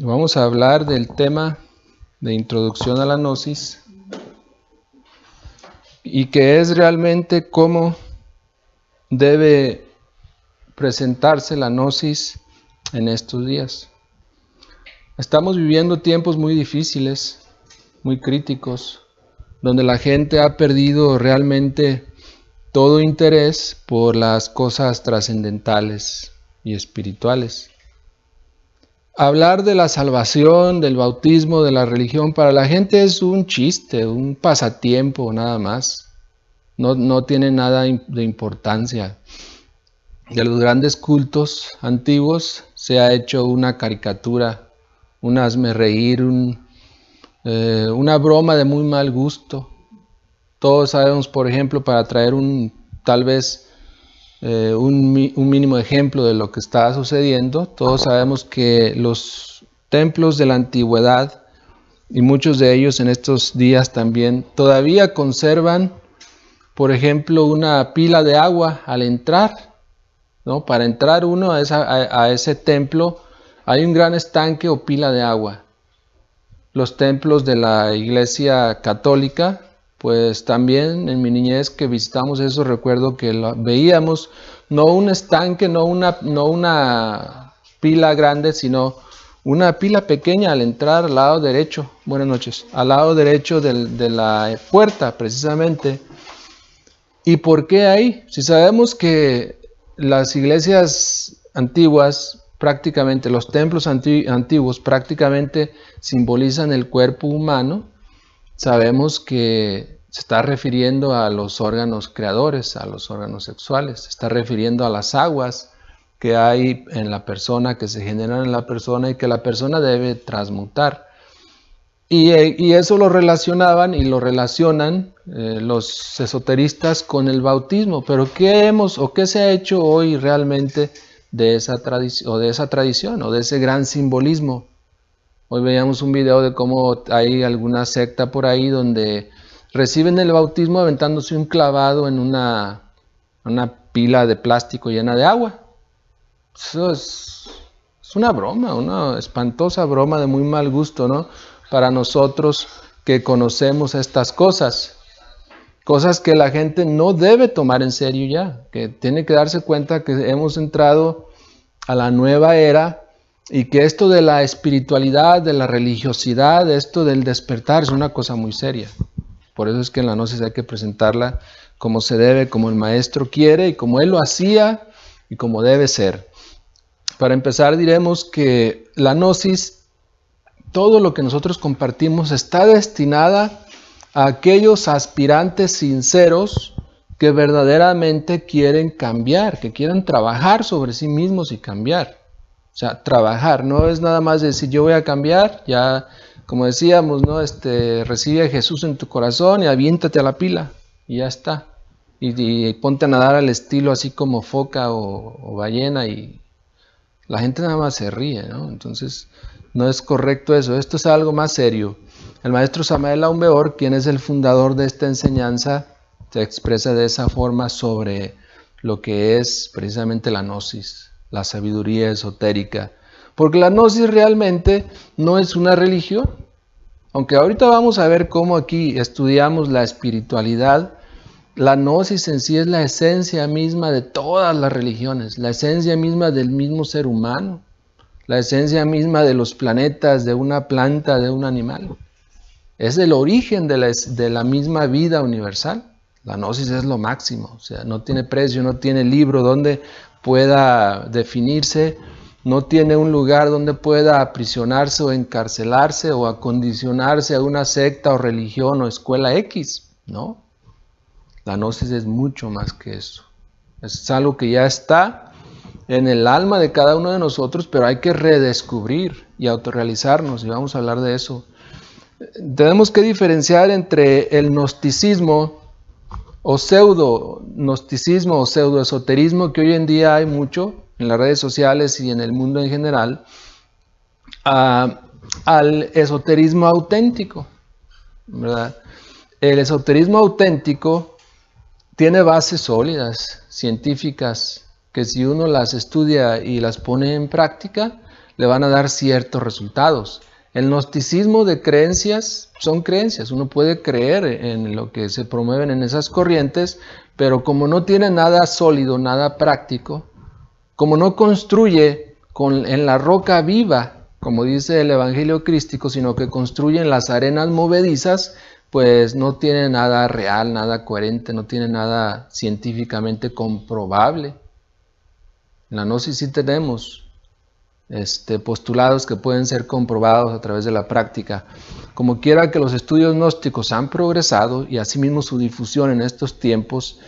Vamos a hablar del tema de introducción a la gnosis y que es realmente cómo debe presentarse la gnosis en estos días. Estamos viviendo tiempos muy difíciles, muy críticos, donde la gente ha perdido realmente todo interés por las cosas trascendentales y espirituales. Hablar de la salvación, del bautismo, de la religión, para la gente es un chiste, un pasatiempo nada más. No tiene nada de importancia. De los grandes cultos antiguos se ha hecho una caricatura, un hazme reír, una broma de muy mal gusto. Todos sabemos, por ejemplo, para traer un mínimo ejemplo de lo que está sucediendo, todos sabemos que los templos de la antigüedad, y muchos de ellos en estos días también, todavía conservan, por ejemplo, una pila de agua al entrar, ¿no? Para entrar uno a ese templo hay un gran estanque o pila de agua. Los templos de la Iglesia Católica, pues también en mi niñez que visitamos eso, recuerdo que veíamos no un estanque, no una pila grande, sino una pila pequeña al entrar al lado derecho, buenas noches, al lado derecho de la puerta precisamente. ¿Y por qué ahí? Si sabemos que las iglesias antiguas, prácticamente los templos antiguos prácticamente simbolizan el cuerpo humano, sabemos que se está refiriendo a los órganos creadores, a los órganos sexuales, se está refiriendo a las aguas que hay en la persona, que se generan en la persona y que la persona debe transmutar. Y eso lo relacionaban y lo relacionan los esoteristas con el bautismo. Pero ¿qué se ha hecho hoy realmente de esa tradición o de ese gran simbolismo? Hoy veíamos un video de cómo hay alguna secta por ahí donde reciben el bautismo aventándose un clavado en una pila de plástico llena de agua. Eso es una broma, una espantosa broma de muy mal gusto, ¿no? Para nosotros que conocemos estas cosas que la gente no debe tomar en serio ya, que tiene que darse cuenta que hemos entrado a la nueva era y que esto de la espiritualidad, de la religiosidad, esto del despertar es una cosa muy seria. Por eso es que en la gnosis hay que presentarla como se debe, como el maestro quiere y como él lo hacía y como debe ser. Para empezar diremos que la gnosis, todo lo que nosotros compartimos está destinada a aquellos aspirantes sinceros que verdaderamente quieren cambiar, que quieren trabajar sobre sí mismos y cambiar. O sea, trabajar, no es nada más decir yo voy a cambiar, ya como decíamos, ¿no? Recibe a Jesús en tu corazón y aviéntate a la pila y ya está. Y ponte a nadar al estilo así como foca o ballena y la gente nada más se ríe, ¿no? Entonces no es correcto eso, esto es algo más serio. El maestro Samael Aumbeor, quien es el fundador de esta enseñanza, se expresa de esa forma sobre lo que es precisamente la gnosis, la sabiduría esotérica. Porque la gnosis realmente no es una religión. Aunque ahorita vamos a ver cómo aquí estudiamos la espiritualidad, la gnosis en sí es la esencia misma de todas las religiones, la esencia misma del mismo ser humano, la esencia misma de los planetas, de una planta, de un animal. Es el origen de la misma vida universal. La gnosis es lo máximo, o sea, no tiene precio, no tiene libro donde pueda definirse, no tiene un lugar donde pueda aprisionarse o encarcelarse o acondicionarse a una secta o religión o escuela X, ¿no? La gnosis es mucho más que eso. Es algo que ya está en el alma de cada uno de nosotros, pero hay que redescubrir y autorrealizarnos, y vamos a hablar de eso. Tenemos que diferenciar entre el gnosticismo o pseudo-gnosticismo o pseudo-esoterismo, que hoy en día hay mucho en las redes sociales y en el mundo en general, al esoterismo auténtico, ¿verdad? El esoterismo auténtico tiene bases sólidas, científicas, que si uno las estudia y las pone en práctica, le van a dar ciertos resultados. El gnosticismo de creencias son creencias. Uno puede creer en lo que se promueven en esas corrientes, pero como no tiene nada sólido, nada práctico, como no construye en la roca viva, como dice el Evangelio crístico, sino que construye en las arenas movedizas, pues no tiene nada real, nada coherente, no tiene nada científicamente comprobable. En la gnosis sí tenemos postulados que pueden ser comprobados a través de la práctica. Como quiera que los estudios gnósticos han progresado y asimismo su difusión en estos tiempos,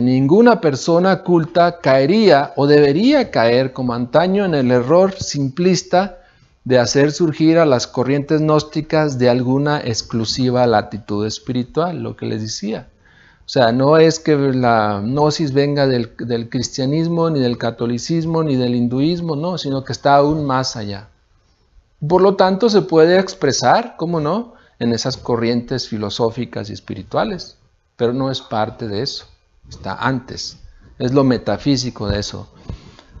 ninguna persona culta caería o debería caer como antaño en el error simplista de hacer surgir a las corrientes gnósticas de alguna exclusiva latitud espiritual, lo que les decía. O sea, no es que la gnosis venga del cristianismo, ni del catolicismo, ni del hinduismo, no, sino que está aún más allá. Por lo tanto, se puede expresar, ¿cómo no?, en esas corrientes filosóficas y espirituales, pero no es parte de eso, está antes, es lo metafísico de eso.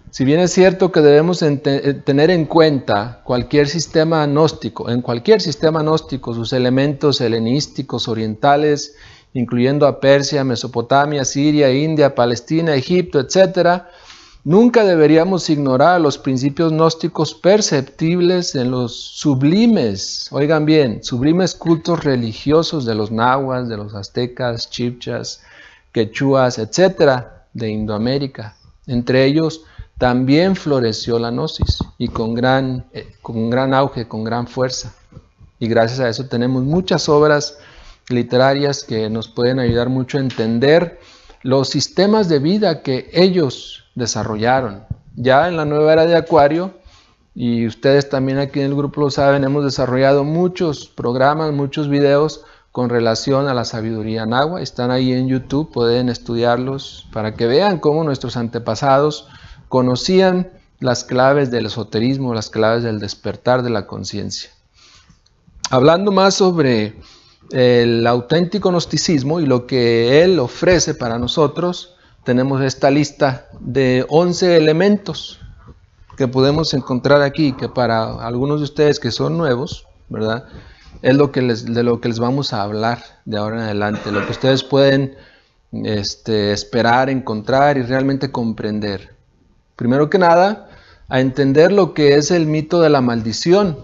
Si bien es cierto que debemos tener en cuenta cualquier sistema gnóstico, en cualquier sistema gnóstico, sus elementos helenísticos, orientales, incluyendo a Persia, Mesopotamia, Siria, India, Palestina, Egipto, etc., nunca deberíamos ignorar los principios gnósticos perceptibles en los sublimes, oigan bien, sublimes cultos religiosos de los nahuas, de los aztecas, chibchas, quechuas, etc., de Indoamérica. Entre ellos también floreció la gnosis y con gran auge, con gran fuerza. Y gracias a eso tenemos muchas obras literarias que nos pueden ayudar mucho a entender los sistemas de vida que ellos desarrollaron. Ya en la nueva era de Acuario, y ustedes también aquí en el grupo lo saben, hemos desarrollado muchos programas, muchos videos con relación a la sabiduría náhuatl. Están ahí en YouTube, pueden estudiarlos para que vean cómo nuestros antepasados conocían las claves del esoterismo, las claves del despertar de la conciencia. Hablando más sobre el auténtico gnosticismo y lo que él ofrece para nosotros, tenemos esta lista de 11 elementos que podemos encontrar aquí, que para algunos de ustedes que son nuevos, ¿verdad?, es de lo que les vamos a hablar de ahora en adelante, lo que ustedes pueden esperar, encontrar y realmente comprender. Primero que nada, a entender lo que es el mito de la maldición,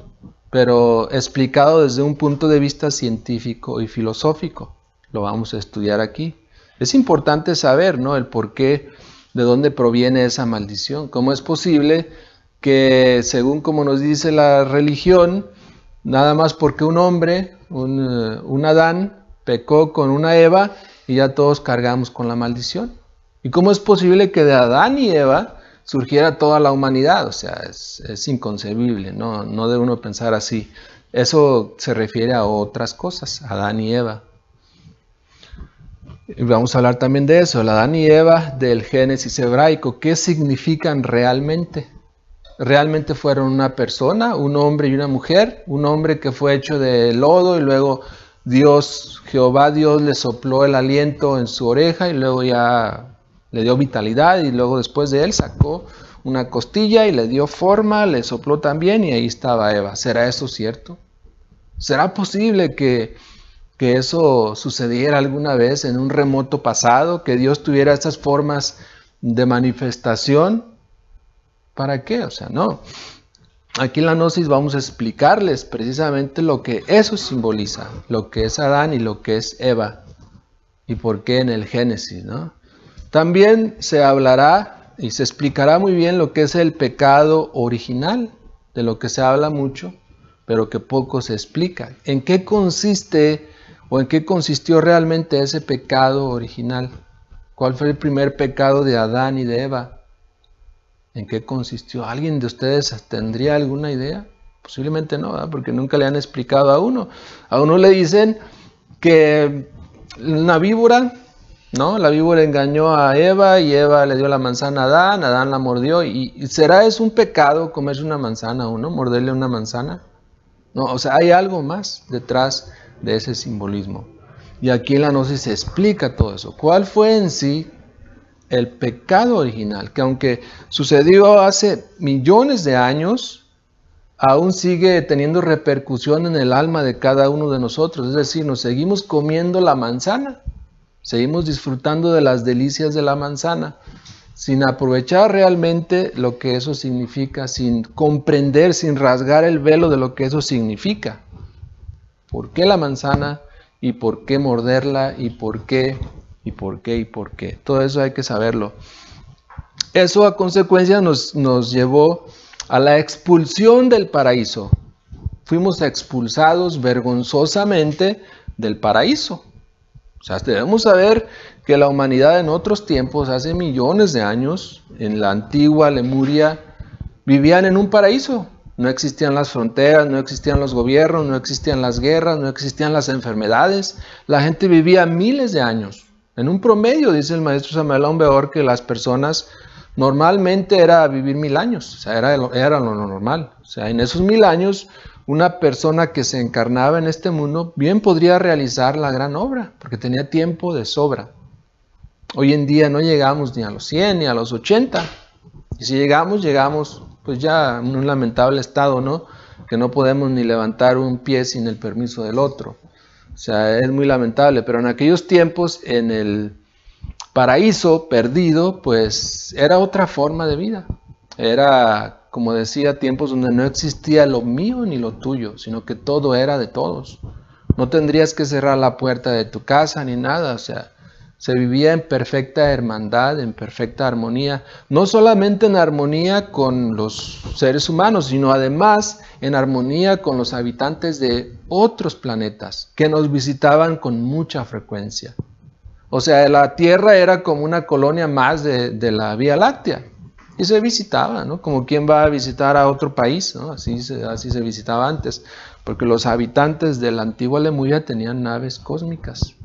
pero explicado desde un punto de vista científico y filosófico. Lo vamos a estudiar aquí. Es importante saber, ¿no?, el porqué, de dónde proviene esa maldición. ¿Cómo es posible que, según como nos dice la religión, nada más porque un hombre, un Adán, pecó con una Eva y ya todos cargamos con la maldición? ¿Y cómo es posible que de Adán y Eva surgiera toda la humanidad? O sea, es inconcebible, no debe uno pensar así. Eso se refiere a otras cosas, Adán y Eva. Y vamos a hablar también de eso, el Adán y Eva del Génesis hebraico. ¿Qué significan realmente? ¿Realmente fueron una persona, un hombre y una mujer? Un hombre que fue hecho de lodo y luego Jehová Dios le sopló el aliento en su oreja y luego ya le dio vitalidad, y luego después de él sacó una costilla y le dio forma, le sopló también y ahí estaba Eva. ¿Será eso cierto? ¿Será posible que eso sucediera alguna vez en un remoto pasado, que Dios tuviera estas formas de manifestación? ¿Para qué? O sea, no. Aquí en la gnosis vamos a explicarles precisamente lo que eso simboliza, lo que es Adán y lo que es Eva, y por qué en el Génesis, ¿no? También se hablará y se explicará muy bien lo que es el pecado original, de lo que se habla mucho, pero que poco se explica. ¿En qué consiste o en qué consistió realmente ese pecado original? ¿Cuál fue el primer pecado de Adán y de Eva? ¿En qué consistió? ¿Alguien de ustedes tendría alguna idea? Posiblemente no, ¿verdad?, porque nunca le han explicado a uno. A uno le dicen que una víbora, ¿no? La víbora engañó a Eva y Eva le dio la manzana a Adán la mordió. ¿Y será eso un pecado comerse una manzana a uno, morderle una manzana? No, o sea, hay algo más detrás de ese simbolismo. Y aquí en la gnosis se explica todo eso. ¿Cuál fue en sí el pecado original, que aunque sucedió hace millones de años, aún sigue teniendo repercusión en el alma de cada uno de nosotros. Es decir, nos seguimos comiendo la manzana, seguimos disfrutando de las delicias de la manzana, sin aprovechar realmente lo que eso significa, sin comprender, sin rasgar el velo de lo que eso significa. ¿Por qué la manzana? ¿Y por qué morderla? ¿Y por qué? ¿Y por qué? ¿Y por qué? Todo eso hay que saberlo. Eso a consecuencia nos llevó a la expulsión del paraíso. Fuimos expulsados vergonzosamente del paraíso. O sea, debemos saber que la humanidad en otros tiempos, hace millones de años, en la antigua Lemuria, vivían en un paraíso. No existían las fronteras, no existían los gobiernos, no existían las guerras, no existían las enfermedades. La gente vivía miles de años. En un promedio, dice el maestro Samuel Aumbeor, que las personas normalmente era vivir 1000 años. O sea, era lo normal. O sea, en esos 1000 años, una persona que se encarnaba en este mundo bien podría realizar la gran obra, porque tenía tiempo de sobra. Hoy en día no llegamos ni a los 100 ni a los 80. Y si llegamos pues ya en un lamentable estado, ¿no? Que no podemos ni levantar un pie sin el permiso del otro. O sea, es muy lamentable, pero en aquellos tiempos, en el paraíso perdido, pues era otra forma de vida. Era, como decía, tiempos donde no existía lo mío ni lo tuyo, sino que todo era de todos. No tendrías que cerrar la puerta de tu casa ni nada, o sea, se vivía en perfecta hermandad, en perfecta armonía, no solamente en armonía con los seres humanos, sino además en armonía con los habitantes de otros planetas que nos visitaban con mucha frecuencia. O sea, la Tierra era como una colonia más de la Vía Láctea y se visitaba, ¿no? Como quien va a visitar a otro país, ¿no? Así se visitaba antes, porque los habitantes de la antigua Lemuria tenían naves cósmicas.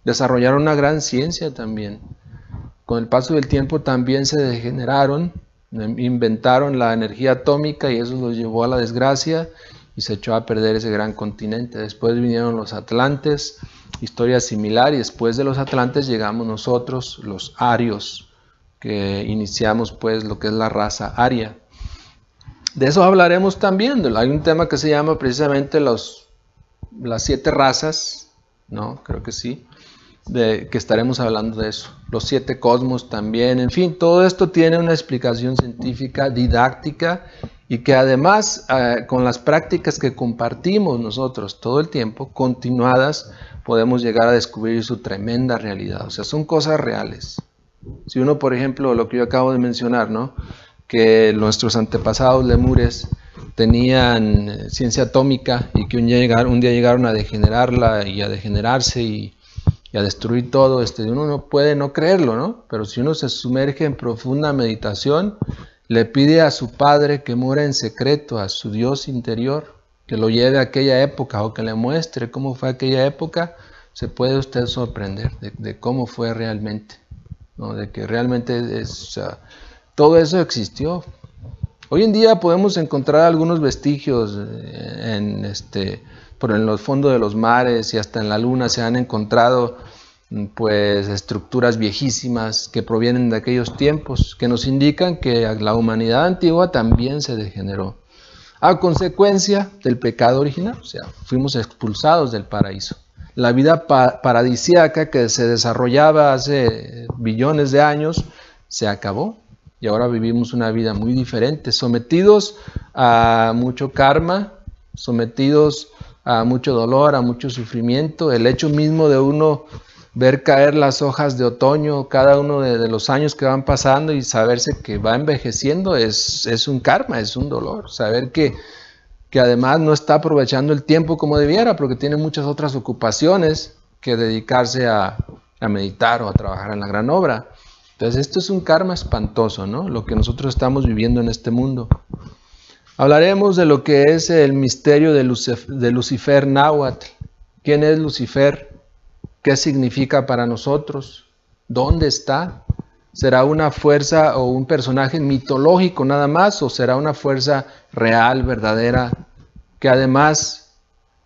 Desarrollaron una gran ciencia también. Con el paso del tiempo también se degeneraron, inventaron la energía atómica y eso los llevó a la desgracia y se echó a perder ese gran continente. Después vinieron los atlantes, historia similar, y después de los atlantes llegamos nosotros, los arios, que iniciamos pues lo que es la raza aria. De eso hablaremos también. Hay un tema que se llama precisamente las 7 razas, ¿no? Creo que sí. Que estaremos hablando de eso, los 7 cosmos también, en fin, todo esto tiene una explicación científica, didáctica, y que además con las prácticas que compartimos nosotros todo el tiempo, continuadas, podemos llegar a descubrir su tremenda realidad. O sea, son cosas reales. Si uno, por ejemplo, lo que yo acabo de mencionar, ¿no? Que nuestros antepasados lemures tenían ciencia atómica y que un día llegaron a degenerarla y a degenerarse y a destruir todo, uno no puede no creerlo, ¿no? Pero si uno se sumerge en profunda meditación, le pide a su Padre que muera en secreto, a su Dios interior, que lo lleve a aquella época o que le muestre cómo fue aquella época, se puede usted sorprender de cómo fue realmente, ¿no? De que realmente todo eso existió. Hoy en día podemos encontrar algunos vestigios por en los fondos de los mares y hasta en la luna se han encontrado pues estructuras viejísimas que provienen de aquellos tiempos, que nos indican que la humanidad antigua también se degeneró a consecuencia del pecado original. O sea, fuimos expulsados del paraíso. La vida paradisíaca que se desarrollaba hace billones de años se acabó y ahora vivimos una vida muy diferente, sometidos a mucho karma, sometidos a mucho dolor, a mucho sufrimiento. El hecho mismo de uno ver caer las hojas de otoño cada uno de los años que van pasando y saberse que va envejeciendo es un karma, es un dolor. Saber que además no está aprovechando el tiempo como debiera porque tiene muchas otras ocupaciones que dedicarse a meditar o a trabajar en la gran obra. Entonces esto es un karma espantoso, ¿no? Lo que nosotros estamos viviendo en este mundo. Hablaremos de lo que es el misterio de Lucifer Náhuatl. ¿Quién es Lucifer? ¿Qué significa para nosotros? ¿Dónde está? ¿Será una fuerza o un personaje mitológico nada más? ¿O será una fuerza real, verdadera, que además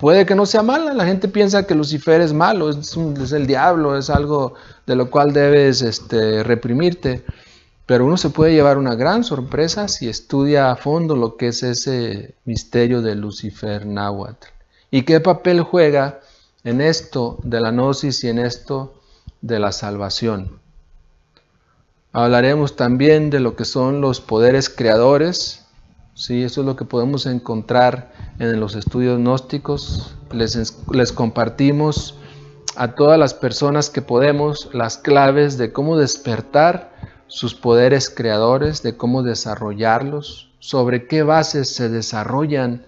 Puede que no sea mala, la gente piensa que Lucifer es malo, es el diablo, es algo de lo cual debes reprimirte. Pero uno se puede llevar una gran sorpresa si estudia a fondo lo que es ese misterio de Lucifer Náhuatl. ¿Y qué papel juega en esto de la gnosis y en esto de la salvación? Hablaremos también de lo que son los poderes creadores. Sí, eso es lo que podemos encontrar en los estudios gnósticos. Les compartimos a todas las personas que podemos las claves de cómo despertar sus poderes creadores, de cómo desarrollarlos, sobre qué bases se desarrollan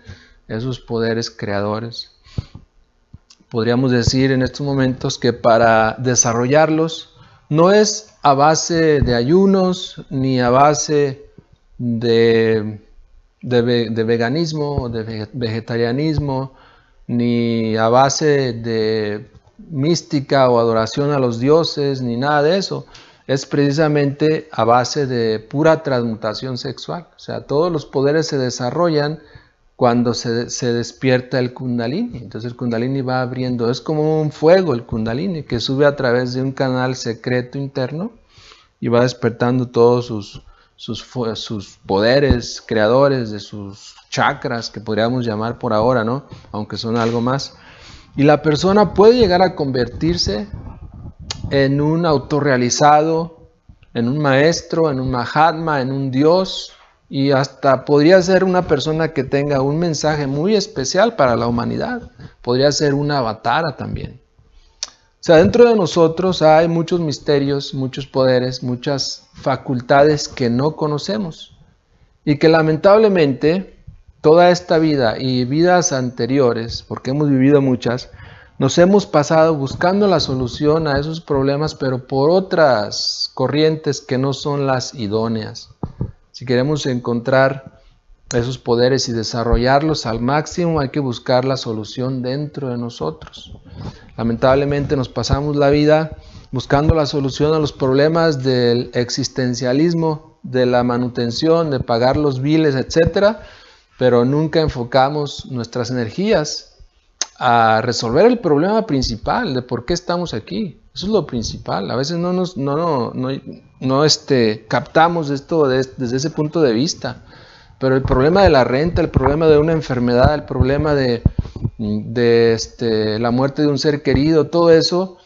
esos poderes creadores. Podríamos decir en estos momentos que para desarrollarlos no es a base de ayunos, ni a base de veganismo o de vegetarianismo, ni a base de mística o adoración a los dioses, ni nada de eso. Es precisamente a base de pura transmutación sexual. O sea, todos los poderes se desarrollan cuando se despierta el Kundalini. Entonces el Kundalini va abriendo, es como un fuego el Kundalini que sube a través de un canal secreto interno y va despertando todos sus poderes creadores, de sus chakras, que podríamos llamar por ahora, ¿no? Aunque son algo más. Y la persona puede llegar a convertirse en un autorrealizado, en un maestro, en un mahatma, en un dios, y hasta podría ser una persona que tenga un mensaje muy especial para la humanidad. Podría ser una avatara también. O sea, dentro de nosotros hay muchos misterios, muchos poderes, muchas facultades que no conocemos y que lamentablemente toda esta vida y vidas anteriores, porque hemos vivido muchas, nos hemos pasado buscando la solución a esos problemas, pero por otras corrientes que no son las idóneas. Si queremos encontrar esos poderes y desarrollarlos al máximo, hay que buscar la solución dentro de nosotros. Lamentablemente nos pasamos la vida buscando la solución a los problemas del existencialismo, de la manutención, de pagar los biles, etc. Pero nunca enfocamos nuestras energías a resolver el problema principal de por qué estamos aquí. Eso es lo principal. A veces no captamos esto desde ese punto de vista. Pero el problema de la renta, el problema de una enfermedad, el problema de la muerte de un ser querido, todo eso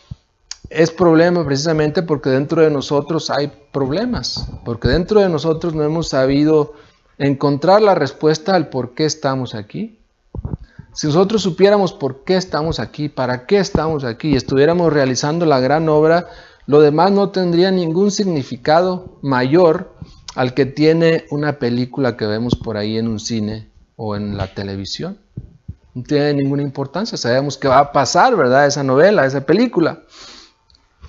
es problema precisamente porque dentro de nosotros hay problemas. Porque dentro de nosotros no hemos sabido encontrar la respuesta al por qué estamos aquí. Si nosotros supiéramos por qué estamos aquí, para qué estamos aquí, y estuviéramos realizando la gran obra, lo demás no tendría ningún significado mayor al que tiene una película que vemos por ahí en un cine o en la televisión. No tiene ninguna importancia, sabemos que va a pasar, ¿verdad? Esa novela, esa película.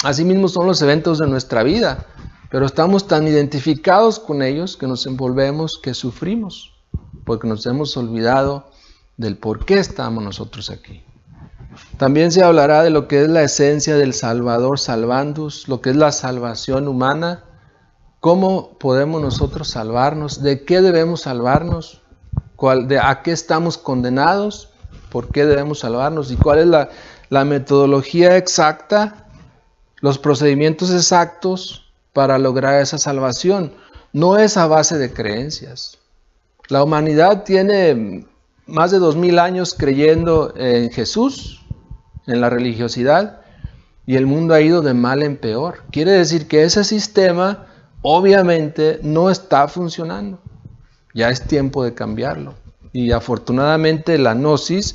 Asimismo son los eventos de nuestra vida, pero estamos tan identificados con ellos que nos envolvemos, que sufrimos, porque nos hemos olvidado del por qué estamos nosotros aquí. También se hablará de lo que es la esencia del Salvador Salvandus, lo que es la salvación humana, cómo podemos nosotros salvarnos, de qué debemos salvarnos, a qué estamos condenados, por qué debemos salvarnos y cuál es la metodología exacta, los procedimientos exactos para lograr esa salvación. No es a base de creencias. La humanidad tiene más de 2000 años creyendo en Jesús, en la religiosidad, y el mundo ha ido de mal en peor. Quiere decir que ese sistema obviamente no está funcionando. Ya es tiempo de cambiarlo. Y afortunadamente la gnosis,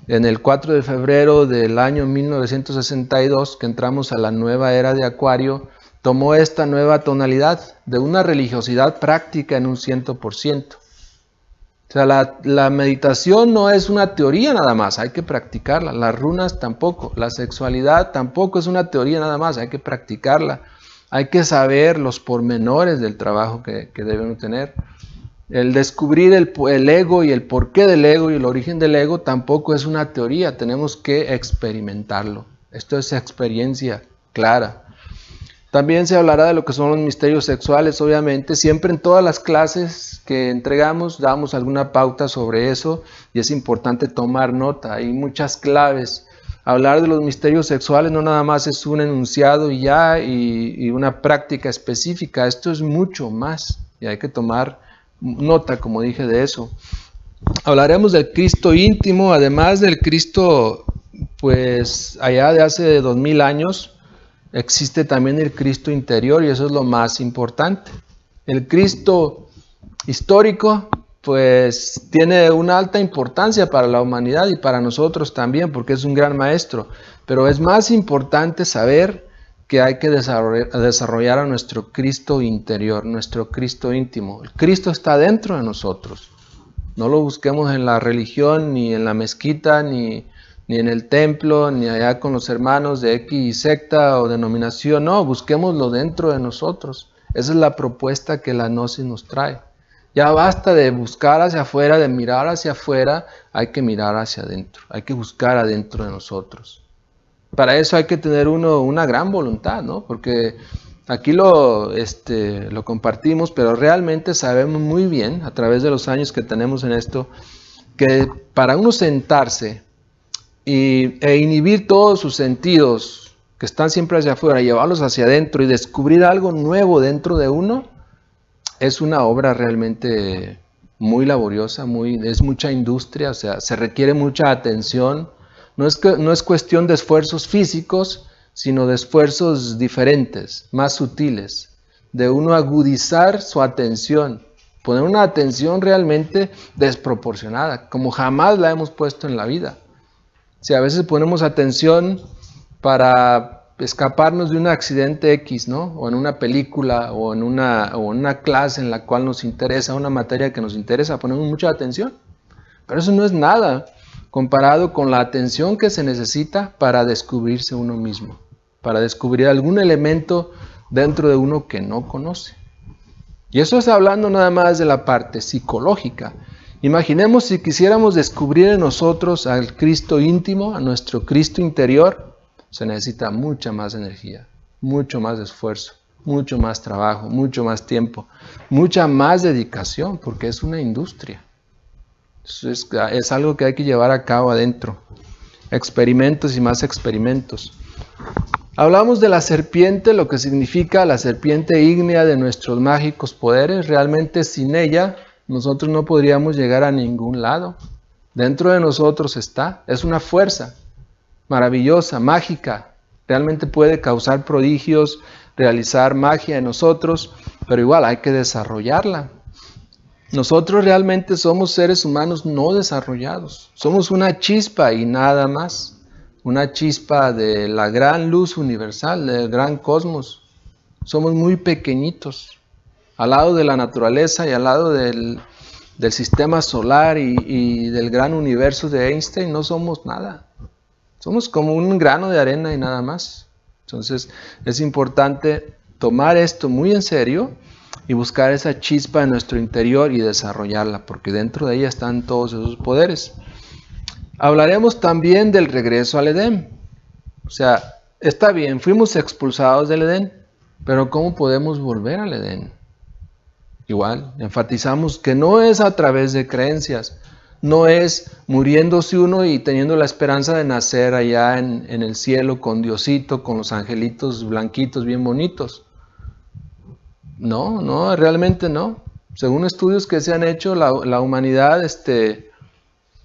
en el 4 de febrero del año 1962, que entramos a la nueva era de Acuario, tomó esta nueva tonalidad de una religiosidad práctica en un 100%. O sea, la meditación no es una teoría nada más, hay que practicarla. Las runas tampoco, la sexualidad tampoco es una teoría nada más, hay que practicarla. Hay que saber los pormenores del trabajo que debemos tener. El descubrir el ego y el porqué del ego y el origen del ego tampoco es una teoría, tenemos que experimentarlo. Esto es experiencia clara. También se hablará de lo que son los misterios sexuales, obviamente. Siempre en todas las clases que entregamos damos alguna pauta sobre eso y es importante tomar nota. Hay muchas claves. Hablar de los misterios sexuales no nada más es un enunciado y ya y una práctica específica. Esto es mucho más y hay que tomar nota, como dije, de eso. Hablaremos del Cristo íntimo, además del Cristo, pues allá de hace 2000 años. Existe también el Cristo interior y eso es lo más importante. El Cristo histórico pues tiene una alta importancia para la humanidad y para nosotros también porque es un gran maestro. Pero es más importante saber que hay que desarrollar a nuestro Cristo interior, nuestro Cristo íntimo. El Cristo está dentro de nosotros. No lo busquemos en la religión, ni en la mezquita, ni en el templo, ni allá con los hermanos de X secta o denominación. No, busquémoslo dentro de nosotros. Esa es la propuesta que la Gnosis nos trae. Ya basta de buscar hacia afuera, de mirar hacia afuera, hay que mirar hacia adentro. Hay que buscar adentro de nosotros. Para eso hay que tener una gran voluntad, ¿no? Porque aquí lo compartimos, pero realmente sabemos muy bien, a través de los años que tenemos en esto, que para uno sentarse e inhibir todos sus sentidos que están siempre hacia afuera, llevarlos hacia adentro y descubrir algo nuevo dentro de uno, es una obra realmente muy laboriosa, es mucha industria, o sea, se requiere mucha atención. No es cuestión de esfuerzos físicos, sino de esfuerzos diferentes, más sutiles, de uno agudizar su atención, poner una atención realmente desproporcionada, como jamás la hemos puesto en la vida. Si a veces ponemos atención para escaparnos de un accidente X, ¿no? O en una película, o en una clase en la cual nos interesa, una materia que nos interesa, ponemos mucha atención. Pero eso no es nada comparado con la atención que se necesita para descubrirse uno mismo, para descubrir algún elemento dentro de uno que no conoce. Y eso es hablando nada más de la parte psicológica. Imaginemos si quisiéramos descubrir en nosotros al Cristo íntimo, a nuestro Cristo interior, se necesita mucha más energía, mucho más esfuerzo, mucho más trabajo, mucho más tiempo, mucha más dedicación, porque es una industria. Es algo que hay que llevar a cabo adentro. Experimentos y más experimentos. Hablamos de la serpiente, lo que significa la serpiente ígnea de nuestros mágicos poderes. Realmente sin ella nosotros no podríamos llegar a ningún lado. Dentro de nosotros está, es una fuerza maravillosa, mágica. Realmente puede causar prodigios, realizar magia en nosotros, pero igual hay que desarrollarla. Nosotros realmente somos seres humanos no desarrollados. Somos una chispa y nada más. Una chispa de la gran luz universal, del gran cosmos. Somos muy pequeñitos. Al lado de la naturaleza y al lado del sistema solar y del gran universo de Einstein no somos nada. Somos como un grano de arena y nada más. Entonces es importante tomar esto muy en serio y buscar esa chispa en nuestro interior y desarrollarla, porque dentro de ella están todos esos poderes. Hablaremos también del regreso al Edén. O sea, está bien, fuimos expulsados del Edén, pero ¿cómo podemos volver al Edén? Igual, enfatizamos que no es a través de creencias, no es muriéndose uno y teniendo la esperanza de nacer allá en el cielo con Diosito, con los angelitos blanquitos bien bonitos. No, realmente no. Según estudios que se han hecho, la humanidad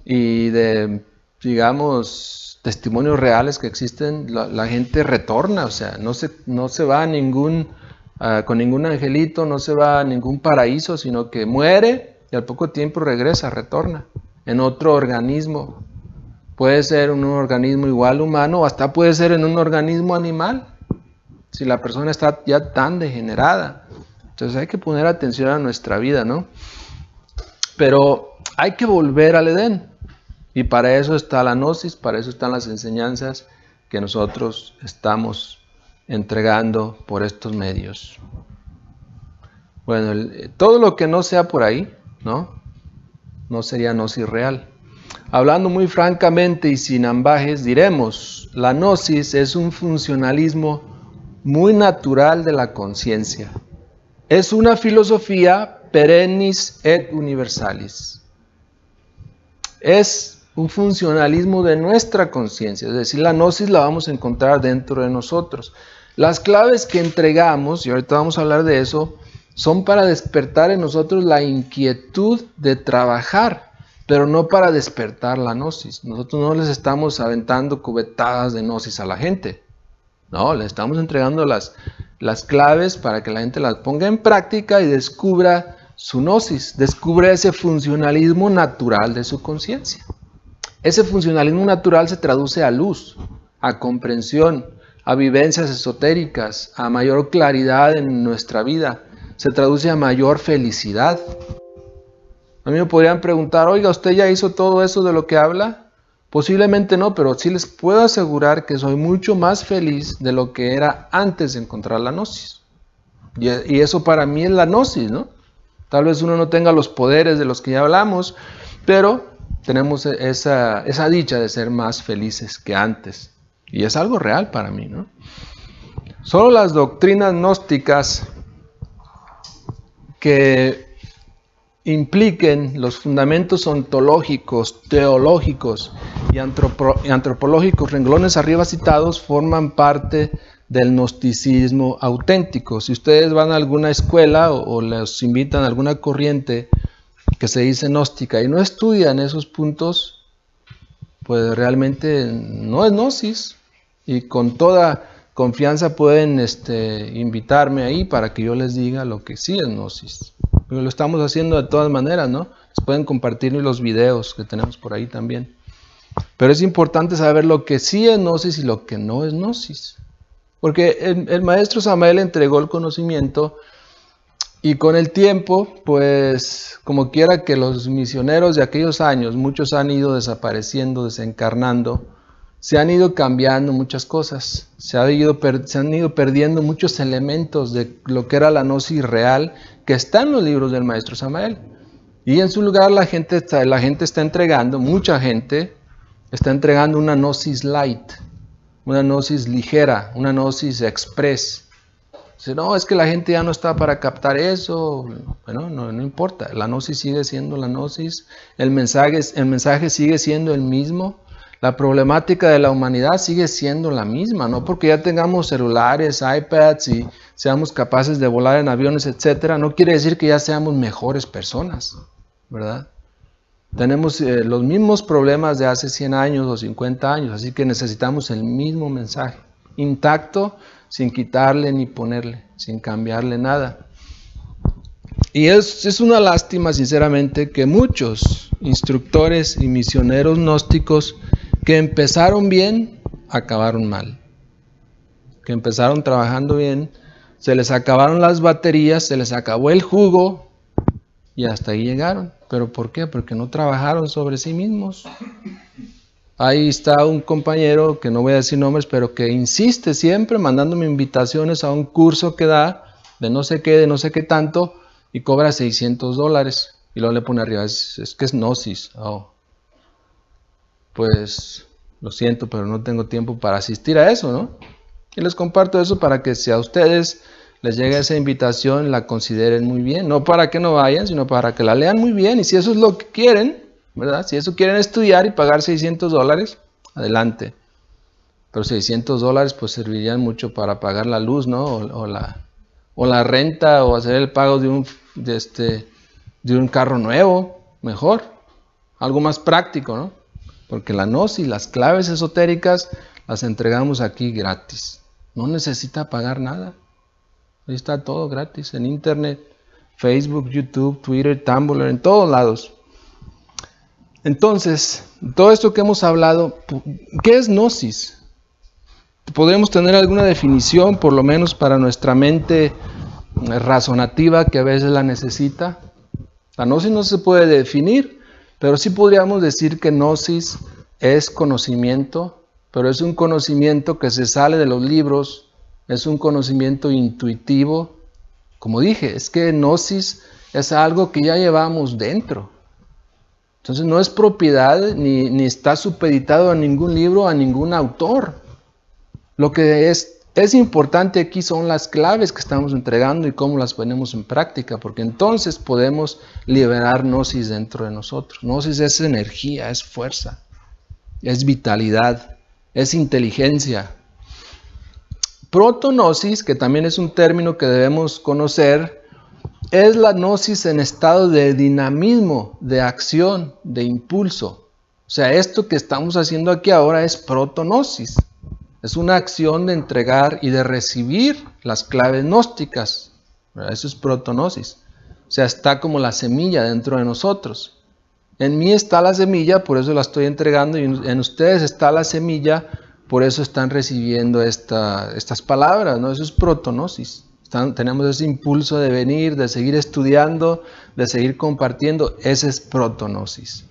y de, digamos, testimonios reales que existen, la gente retorna, o sea, no se va a con ningún angelito, no se va a ningún paraíso, sino que muere y al poco tiempo regresa, retorna en otro organismo. Puede ser un organismo igual humano o hasta puede ser en un organismo animal, si la persona está ya tan degenerada. Entonces hay que poner atención a nuestra vida, ¿no? Pero hay que volver al Edén. Y para eso está la Gnosis, para eso están las enseñanzas que nosotros estamos entregando por estos medios. Bueno, todo lo que no sea por ahí, no sería Gnosis real. Hablando muy francamente y sin ambajes, diremos, la Gnosis es un funcionalismo muy natural de la conciencia. Es una filosofía perennis et universalis. Es un funcionalismo de nuestra conciencia, es decir, la gnosis la vamos a encontrar dentro de nosotros. Las claves que entregamos, y ahorita vamos a hablar de eso, son para despertar en nosotros la inquietud de trabajar, pero no para despertar la gnosis. Nosotros no les estamos aventando cubetadas de gnosis a la gente. No, le estamos entregando las claves para que la gente las ponga en práctica y descubra su gnosis, descubra ese funcionalismo natural de su conciencia. Ese funcionalismo natural se traduce a luz, a comprensión, a vivencias esotéricas, a mayor claridad en nuestra vida. Se traduce a mayor felicidad. A mí me podrían preguntar, oiga, ¿usted ya hizo todo eso de lo que habla? Posiblemente no, pero sí les puedo asegurar que soy mucho más feliz de lo que era antes de encontrar la gnosis. Y eso para mí es la gnosis, ¿no? Tal vez uno no tenga los poderes de los que ya hablamos, pero tenemos esa dicha de ser más felices que antes. Y es algo real para mí, ¿no? Solo las doctrinas gnósticas que impliquen los fundamentos ontológicos, teológicos y antropológicos, renglones arriba citados, forman parte del gnosticismo auténtico. Si ustedes van a alguna escuela o les invitan a alguna corriente que se dice gnóstica y no estudian esos puntos, pues realmente no es gnosis. Y con toda confianza pueden invitarme ahí para que yo les diga lo que sí es gnosis. Pero lo estamos haciendo de todas maneras, ¿no? Les pueden compartir los videos que tenemos por ahí también. Pero es importante saber lo que sí es gnosis y lo que no es gnosis. Porque el maestro Samael entregó el conocimiento y con el tiempo, pues como quiera que los misioneros de aquellos años, muchos han ido desapareciendo, desencarnando, se han ido cambiando muchas cosas, se han ido perdiendo muchos elementos de lo que era la gnosis real que está en los libros del maestro Samael. Y en su lugar la gente está entregando, mucha gente está entregando una gnosis light, una gnosis ligera, una gnosis express. Dice, no, es que la gente ya no está para captar eso. Bueno, no importa, la gnosis sigue siendo la gnosis, el mensaje sigue siendo el mismo. La problemática de la humanidad sigue siendo la misma, no porque ya tengamos celulares, iPads y seamos capaces de volar en aviones, etcétera, no quiere decir que ya seamos mejores personas, ¿verdad? Tenemos los mismos problemas de hace 100 años o 50 años, así que necesitamos el mismo mensaje, intacto, sin quitarle ni ponerle, sin cambiarle nada. Y es una lástima, sinceramente, que muchos instructores y misioneros gnósticos que empezaron bien, acabaron mal. Que empezaron trabajando bien, se les acabaron las baterías, se les acabó el jugo y hasta ahí llegaron. ¿Pero por qué? Porque no trabajaron sobre sí mismos. Ahí está un compañero, que no voy a decir nombres, pero que insiste siempre mandándome invitaciones a un curso que da de no sé qué tanto y cobra $600 y luego le pone arriba, es que es gnosis. Oh. Pues lo siento, pero no tengo tiempo para asistir a eso, ¿no? Y les comparto eso para que si a ustedes les llega esa invitación, la consideren muy bien. No para que no vayan, sino para que la lean muy bien. Y si eso es lo que quieren, ¿verdad? Si eso quieren estudiar y pagar $600, adelante. Pero $600 pues servirían mucho para pagar la luz, ¿no? O la renta, o hacer el pago de un carro nuevo, mejor. Algo más práctico, ¿no? Porque la gnosis, las claves esotéricas, las entregamos aquí gratis. No necesita pagar nada. Ahí está todo gratis, en internet, Facebook, YouTube, Twitter, Tumblr, en todos lados. Entonces, todo esto que hemos hablado, ¿qué es gnosis? Podemos tener alguna definición, por lo menos para nuestra mente razonativa, que a veces la necesita. La gnosis no se puede definir, pero sí podríamos decir que gnosis es conocimiento, pero es un conocimiento que se sale de los libros, es un conocimiento intuitivo. Como dije, es que gnosis es algo que ya llevamos dentro. Entonces no es propiedad ni está supeditado a ningún libro, a ningún autor. Lo que es Es importante aquí son las claves que estamos entregando y cómo las ponemos en práctica, porque entonces podemos liberar gnosis dentro de nosotros. Gnosis es energía, es fuerza, es vitalidad, es inteligencia. Protognosis, que también es un término que debemos conocer, es la gnosis en estado de dinamismo, de acción, de impulso. O sea, esto que estamos haciendo aquí ahora es protognosis. Es una acción de entregar y de recibir las claves gnósticas. Eso es protognosis. O sea, está como la semilla dentro de nosotros. En mí está la semilla, por eso la estoy entregando, y en ustedes está la semilla, por eso están recibiendo estas palabras, ¿no? Eso es protognosis. Tenemos ese impulso de venir, de seguir estudiando, de seguir compartiendo. Ese es protognosis.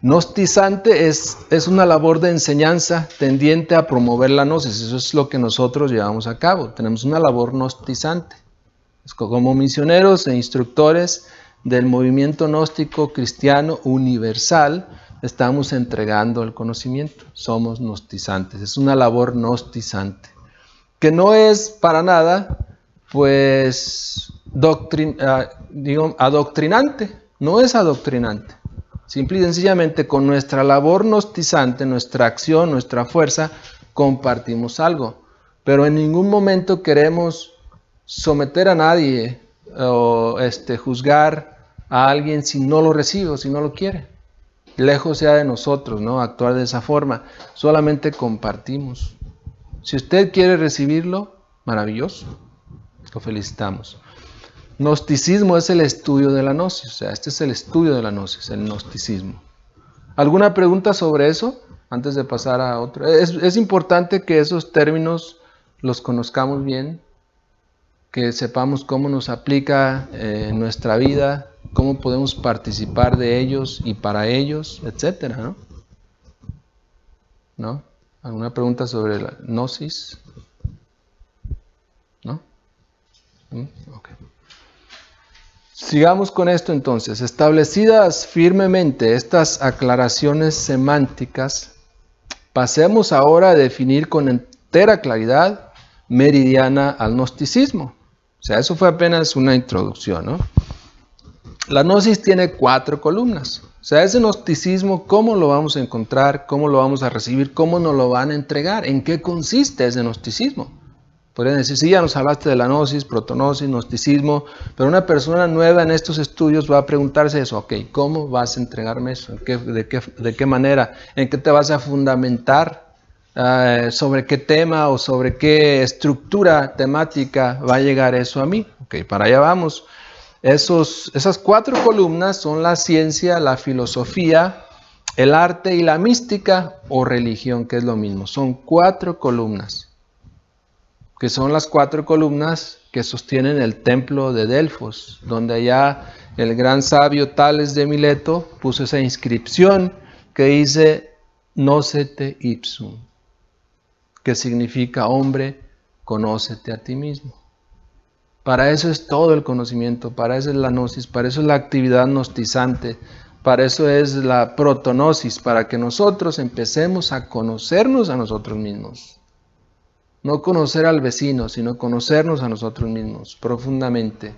Gnostizante es una labor de enseñanza tendiente a promover la gnosis. Eso es lo que nosotros llevamos a cabo. Tenemos una labor gnostizante. Como misioneros e instructores del movimiento gnóstico cristiano universal, estamos entregando el conocimiento. Somos gnostizantes. Es una labor gnostizante. Que no es para nada, pues, adoctrinante. No es adoctrinante. Simple y sencillamente con nuestra labor gnostizante, nuestra acción, nuestra fuerza, compartimos algo. Pero en ningún momento queremos someter a nadie o juzgar a alguien si no lo recibe o si no lo quiere. Lejos sea de nosotros, ¿no? Actuar de esa forma. Solamente compartimos. Si usted quiere recibirlo, maravilloso. Lo felicitamos. Gnosticismo es el estudio de la gnosis, o sea, este es el estudio de la gnosis, el gnosticismo. ¿Alguna pregunta sobre eso? Antes de pasar a otro. Es importante que esos términos los conozcamos bien, que sepamos cómo nos aplica en nuestra vida, cómo podemos participar de ellos y para ellos, etcétera, ¿no? ¿Alguna pregunta sobre la gnosis? ¿No? Ok. Sigamos con esto entonces. Establecidas firmemente estas aclaraciones semánticas, pasemos ahora a definir con entera claridad meridiana al gnosticismo. O sea, eso fue apenas una introducción, ¿no? La gnosis tiene 4 columnas. O sea, ese gnosticismo, ¿cómo lo vamos a encontrar? ¿Cómo lo vamos a recibir? ¿Cómo nos lo van a entregar? ¿En qué consiste ese gnosticismo? Podrían decir, sí, ya nos hablaste de la gnosis, protognosis, gnosticismo, pero una persona nueva en estos estudios va a preguntarse eso, ok, ¿cómo vas a entregarme eso? ¿De qué manera? ¿En qué te vas a fundamentar? ¿Sobre qué tema o sobre qué estructura temática va a llegar eso a mí? Ok, para allá vamos. Esas 4 columnas son la ciencia, la filosofía, el arte y la mística o religión, que es lo mismo. Son 4 columnas. Que son las 4 columnas que sostienen el templo de Delfos, donde allá el gran sabio Tales de Mileto puso esa inscripción que dice Nocete ipsum, que significa hombre, conócete a ti mismo. Para eso es todo el conocimiento, para eso es la gnosis, para eso es la actividad gnostizante, para eso es la protognosis, para que nosotros empecemos a conocernos a nosotros mismos. No conocer al vecino, sino conocernos a nosotros mismos profundamente.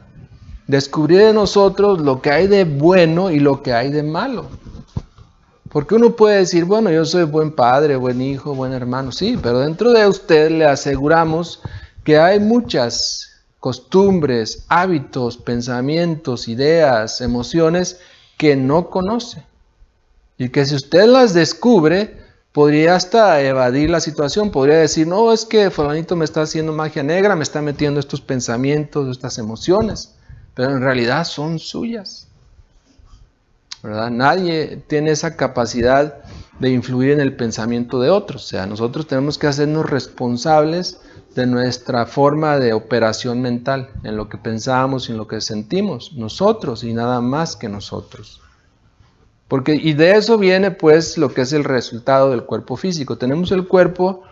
Descubrir en nosotros lo que hay de bueno y lo que hay de malo. Porque uno puede decir, bueno, yo soy buen padre, buen hijo, buen hermano. Sí, pero dentro de usted le aseguramos que hay muchas costumbres, hábitos, pensamientos, ideas, emociones que no conoce. Y que si usted las descubre, podría hasta evadir la situación, podría decir, no, es que fulanito me está haciendo magia negra, me está metiendo estos pensamientos, estas emociones, pero en realidad son suyas, ¿verdad? Nadie tiene esa capacidad de influir en el pensamiento de otros, o sea, nosotros tenemos que hacernos responsables de nuestra forma de operación mental, en lo que pensamos y en lo que sentimos, nosotros y nada más que nosotros. Y de eso viene pues lo que es el resultado del cuerpo físico. Tenemos el cuerpo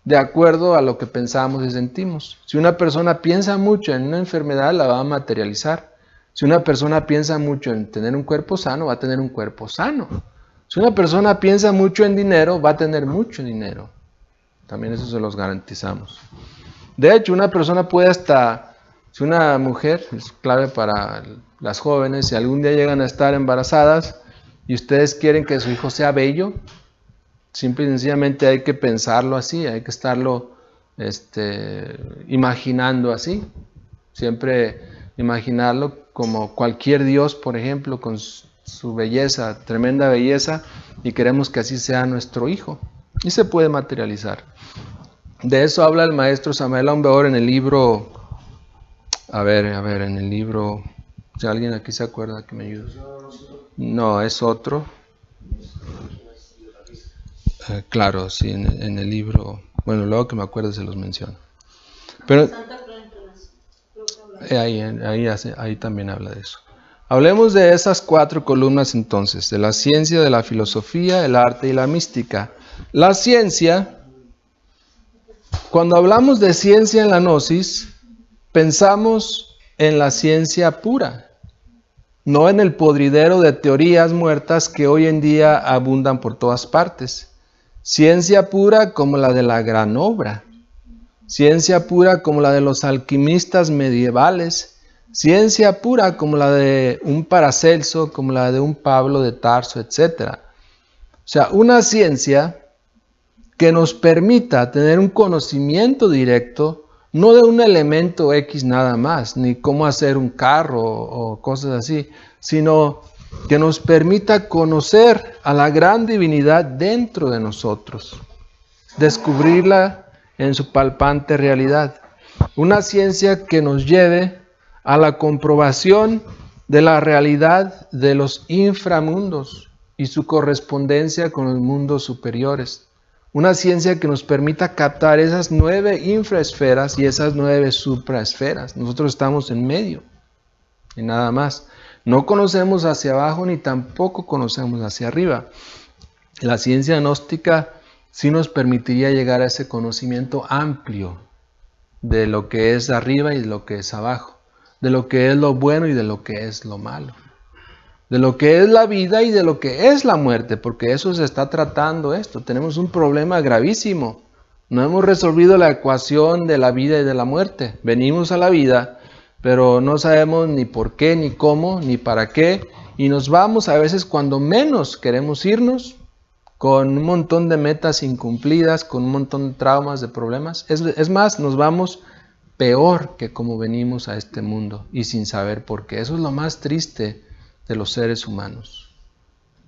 de acuerdo a lo que pensamos y sentimos. Si una persona piensa mucho en una enfermedad, la va a materializar. Si una persona piensa mucho en tener un cuerpo sano, va a tener un cuerpo sano. Si una persona piensa mucho en dinero, va a tener mucho dinero. También eso se los garantizamos. De hecho, una persona puede hasta, si una mujer, es clave para las jóvenes, si algún día llegan a estar embarazadas y ustedes quieren que su hijo sea bello, simple y sencillamente hay que pensarlo así, hay que estarlo imaginando así. Siempre imaginarlo como cualquier Dios, por ejemplo, con su belleza, tremenda belleza, y queremos que así sea nuestro hijo. Y se puede materializar. De eso habla el maestro Samael Aun Weor en el libro, en el libro, si alguien aquí se acuerda que me ayude. No, es otro. Claro, sí, en el libro, bueno, luego que me acuerde se los menciono. Pero ahí también habla de eso. Hablemos de esas 4 columnas entonces, de la ciencia, de la filosofía, el arte y la mística. La ciencia, cuando hablamos de ciencia en la Gnosis, pensamos en la ciencia pura, no en el podridero de teorías muertas que hoy en día abundan por todas partes. Ciencia pura como la de la gran obra. Ciencia pura como la de los alquimistas medievales. Ciencia pura como la de un Paracelso, como la de un Pablo de Tarso, etc. O sea, una ciencia que nos permita tener un conocimiento directo, no de un elemento X nada más, ni cómo hacer un carro o cosas así, sino que nos permita conocer a la gran divinidad dentro de nosotros, descubrirla en su palpante realidad. Una ciencia que nos lleve a la comprobación de la realidad de los inframundos y su correspondencia con los mundos superiores. Una ciencia que nos permita captar esas 9 infraesferas y esas 9 supraesferas. Nosotros estamos en medio y nada más. No conocemos hacia abajo ni tampoco conocemos hacia arriba. La ciencia gnóstica sí nos permitiría llegar a ese conocimiento amplio de lo que es arriba y de lo que es abajo, de lo que es lo bueno y de lo que es lo malo, de lo que es la vida y de lo que es la muerte, porque eso se está tratando esto. Tenemos un problema gravísimo. No hemos resolvido la ecuación de la vida y de la muerte. Venimos a la vida, pero no sabemos ni por qué, ni cómo, ni para qué, y nos vamos a veces cuando menos queremos irnos, con un montón de metas incumplidas, con un montón de traumas, de problemas. Es más, nos vamos peor que como venimos a este mundo y sin saber por qué. Eso es lo más triste de los seres humanos.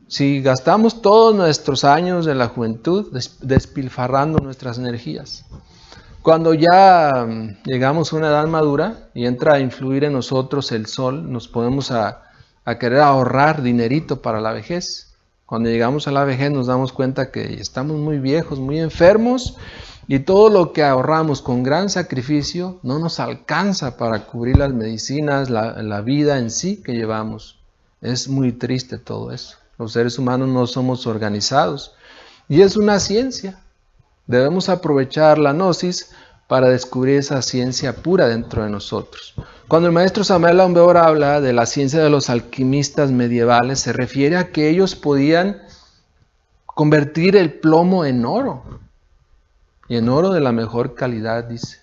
Si gastamos todos nuestros años de la juventud despilfarrando nuestras energías, cuando ya llegamos a una edad madura y entra a influir en nosotros el sol, nos ponemos a querer ahorrar dinerito para la vejez. Cuando llegamos a la vejez nos damos cuenta que estamos muy viejos, muy enfermos, y todo lo que ahorramos con gran sacrificio no nos alcanza para cubrir las medicinas, la vida en sí que llevamos. Es muy triste todo eso. Los seres humanos no somos organizados y es una ciencia. Debemos aprovechar la gnosis para descubrir esa ciencia pura dentro de nosotros. Cuando el maestro Samael Aun Weor habla de la ciencia de los alquimistas medievales, se refiere a que ellos podían convertir el plomo en oro, y en oro de la mejor calidad, dice.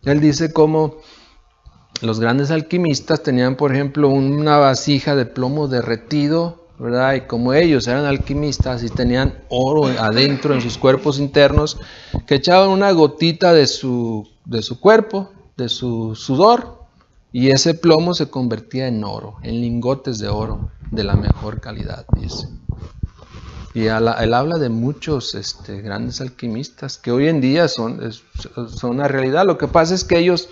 Él dice cómo los grandes alquimistas tenían, por ejemplo, una vasija de plomo derretido, ¿verdad? Y como ellos eran alquimistas y tenían oro adentro en sus cuerpos internos, que echaban una gotita de su cuerpo, de su sudor, y ese plomo se convertía en oro, en lingotes de oro de la mejor calidad, dice. Y él habla de muchos grandes alquimistas que hoy en día son una realidad. Lo que pasa es que ellos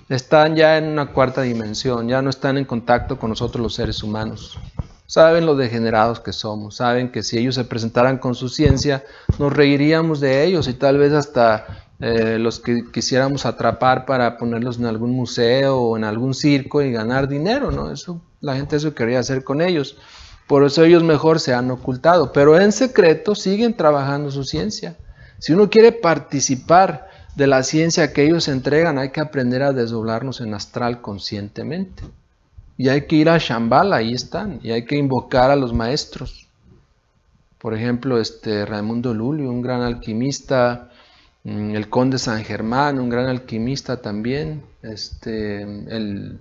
están ya en una cuarta dimensión, ya no están en contacto con nosotros los seres humanos. Saben lo degenerados que somos, saben que si ellos se presentaran con su ciencia, nos reiríamos de ellos y tal vez hasta los que quisiéramos atrapar para ponerlos en algún museo o en algún circo y ganar dinero, ¿no? La gente eso quería hacer con ellos. Por eso ellos mejor se han ocultado, pero en secreto siguen trabajando su ciencia. Si uno quiere participar de la ciencia que ellos entregan, hay que aprender a desdoblarnos en astral conscientemente. Y hay que ir a Shambhala, ahí están, y hay que invocar a los maestros. Por ejemplo, Raimundo Lully, un gran alquimista el conde San Germán, un gran alquimista también, el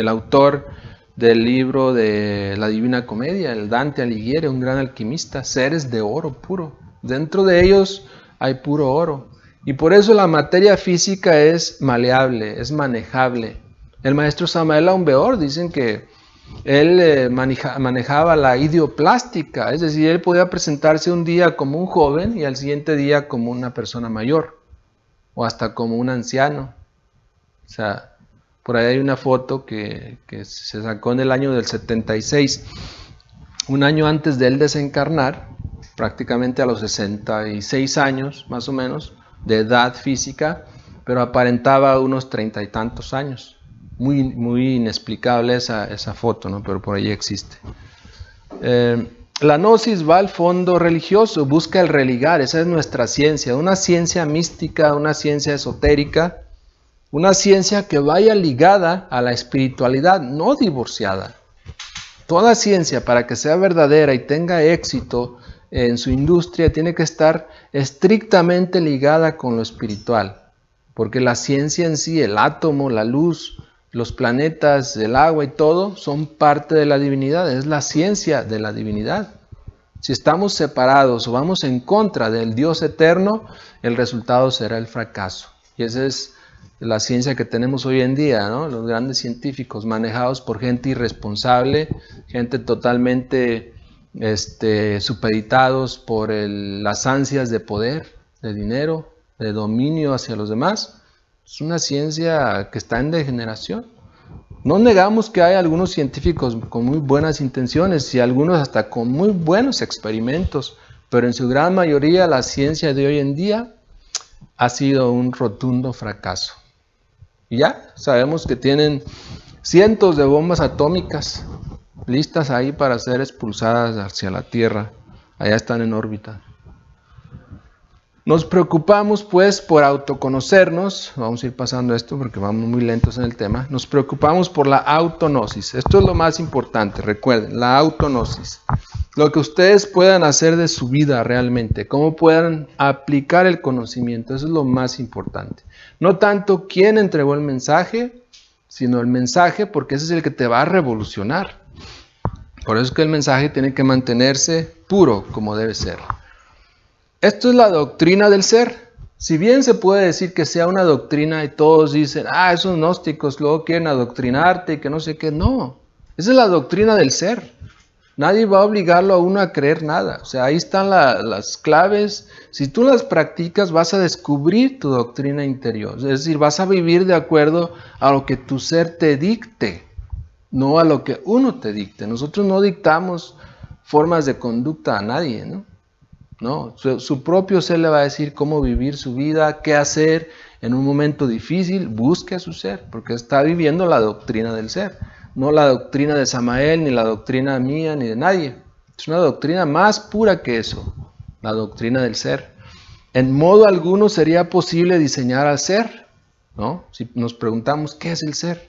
autor del libro de la Divina Comedia, el Dante Alighieri, un gran alquimista, seres de oro puro. Dentro de ellos hay puro oro. Y por eso la materia física es maleable, es manejable. El maestro Samael Aun Weor dicen que él manejaba la idioplástica, es decir, él podía presentarse un día como un joven y al siguiente día como una persona mayor o hasta como un anciano. O sea, por ahí hay una foto que se sacó en el año del 76, un año antes de él desencarnar, prácticamente a los 66 años más o menos de edad física, pero aparentaba unos 30 y tantos años. Muy inexplicable esa foto, ¿no? Pero por ahí existe. La gnosis va al fondo religioso, busca el religar, esa es nuestra ciencia, una ciencia mística, una ciencia esotérica, una ciencia que vaya ligada a la espiritualidad, no divorciada. Toda ciencia, para que sea verdadera y tenga éxito en su industria, tiene que estar estrictamente ligada con lo espiritual, porque la ciencia en sí, el átomo, la luz, los planetas, el agua y todo, son parte de la divinidad, es la ciencia de la divinidad. Si estamos separados o vamos en contra del Dios eterno, el resultado será el fracaso. Y esa es la ciencia que tenemos hoy en día, ¿no? Los grandes científicos manejados por gente irresponsable, gente totalmente supeditados por las ansias de poder, de dinero, de dominio hacia los demás. Es una ciencia que está en degeneración. No negamos que hay algunos científicos con muy buenas intenciones y algunos hasta con muy buenos experimentos, pero en su gran mayoría la ciencia de hoy en día ha sido un rotundo fracaso. Y ya sabemos que tienen cientos de bombas atómicas listas ahí para ser expulsadas hacia la Tierra. Allá están en órbita. Nos preocupamos pues por autoconocernos, vamos a ir pasando esto porque vamos muy lentos en el tema, nos preocupamos por la autognosis. Esto es lo más importante, recuerden, la autognosis. Lo que ustedes puedan hacer de su vida realmente, cómo puedan aplicar el conocimiento, eso es lo más importante. No tanto quién entregó el mensaje, sino el mensaje, porque ese es el que te va a revolucionar. Por eso es que el mensaje tiene que mantenerse puro como debe ser. Esto es la doctrina del ser. Si bien se puede decir que sea una doctrina y todos dicen, esos gnósticos luego quieren adoctrinarte y que no sé qué, no. Esa es la doctrina del ser. Nadie va a obligarlo a uno a creer nada. O sea, ahí están las claves. Si tú las practicas, vas a descubrir tu doctrina interior. Es decir, vas a vivir de acuerdo a lo que tu ser te dicte, no a lo que uno te dicte. Nosotros no dictamos formas de conducta a nadie, ¿no? No, su propio ser le va a decir cómo vivir su vida, qué hacer en un momento difícil. Busque a su ser, porque está viviendo la doctrina del ser. No la doctrina de Samael, ni la doctrina mía, ni de nadie. Es una doctrina más pura que eso, la doctrina del ser. En modo alguno sería posible diseñar al ser, ¿no? Si nos preguntamos, ¿qué es el ser?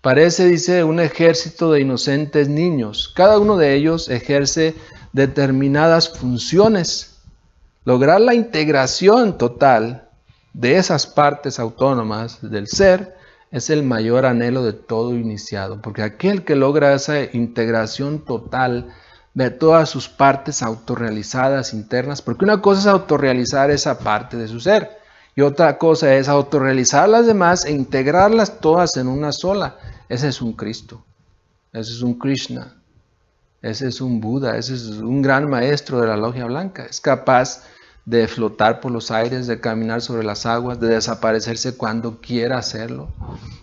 Parece, dice, un ejército de inocentes niños. Cada uno de ellos ejerce determinadas funciones. Lograr la integración total de esas partes autónomas del ser es el mayor anhelo de todo iniciado, porque aquel que logra esa integración total de todas sus partes autorrealizadas internas, porque una cosa es autorrealizar esa parte de su ser y otra cosa es autorrealizar las demás e integrarlas todas en una sola. Ese es un Cristo, ese es un Krishna, ese es un Buda, ese es un gran maestro de la logia blanca. Es capaz de flotar por los aires, de caminar sobre las aguas, de desaparecerse cuando quiera hacerlo.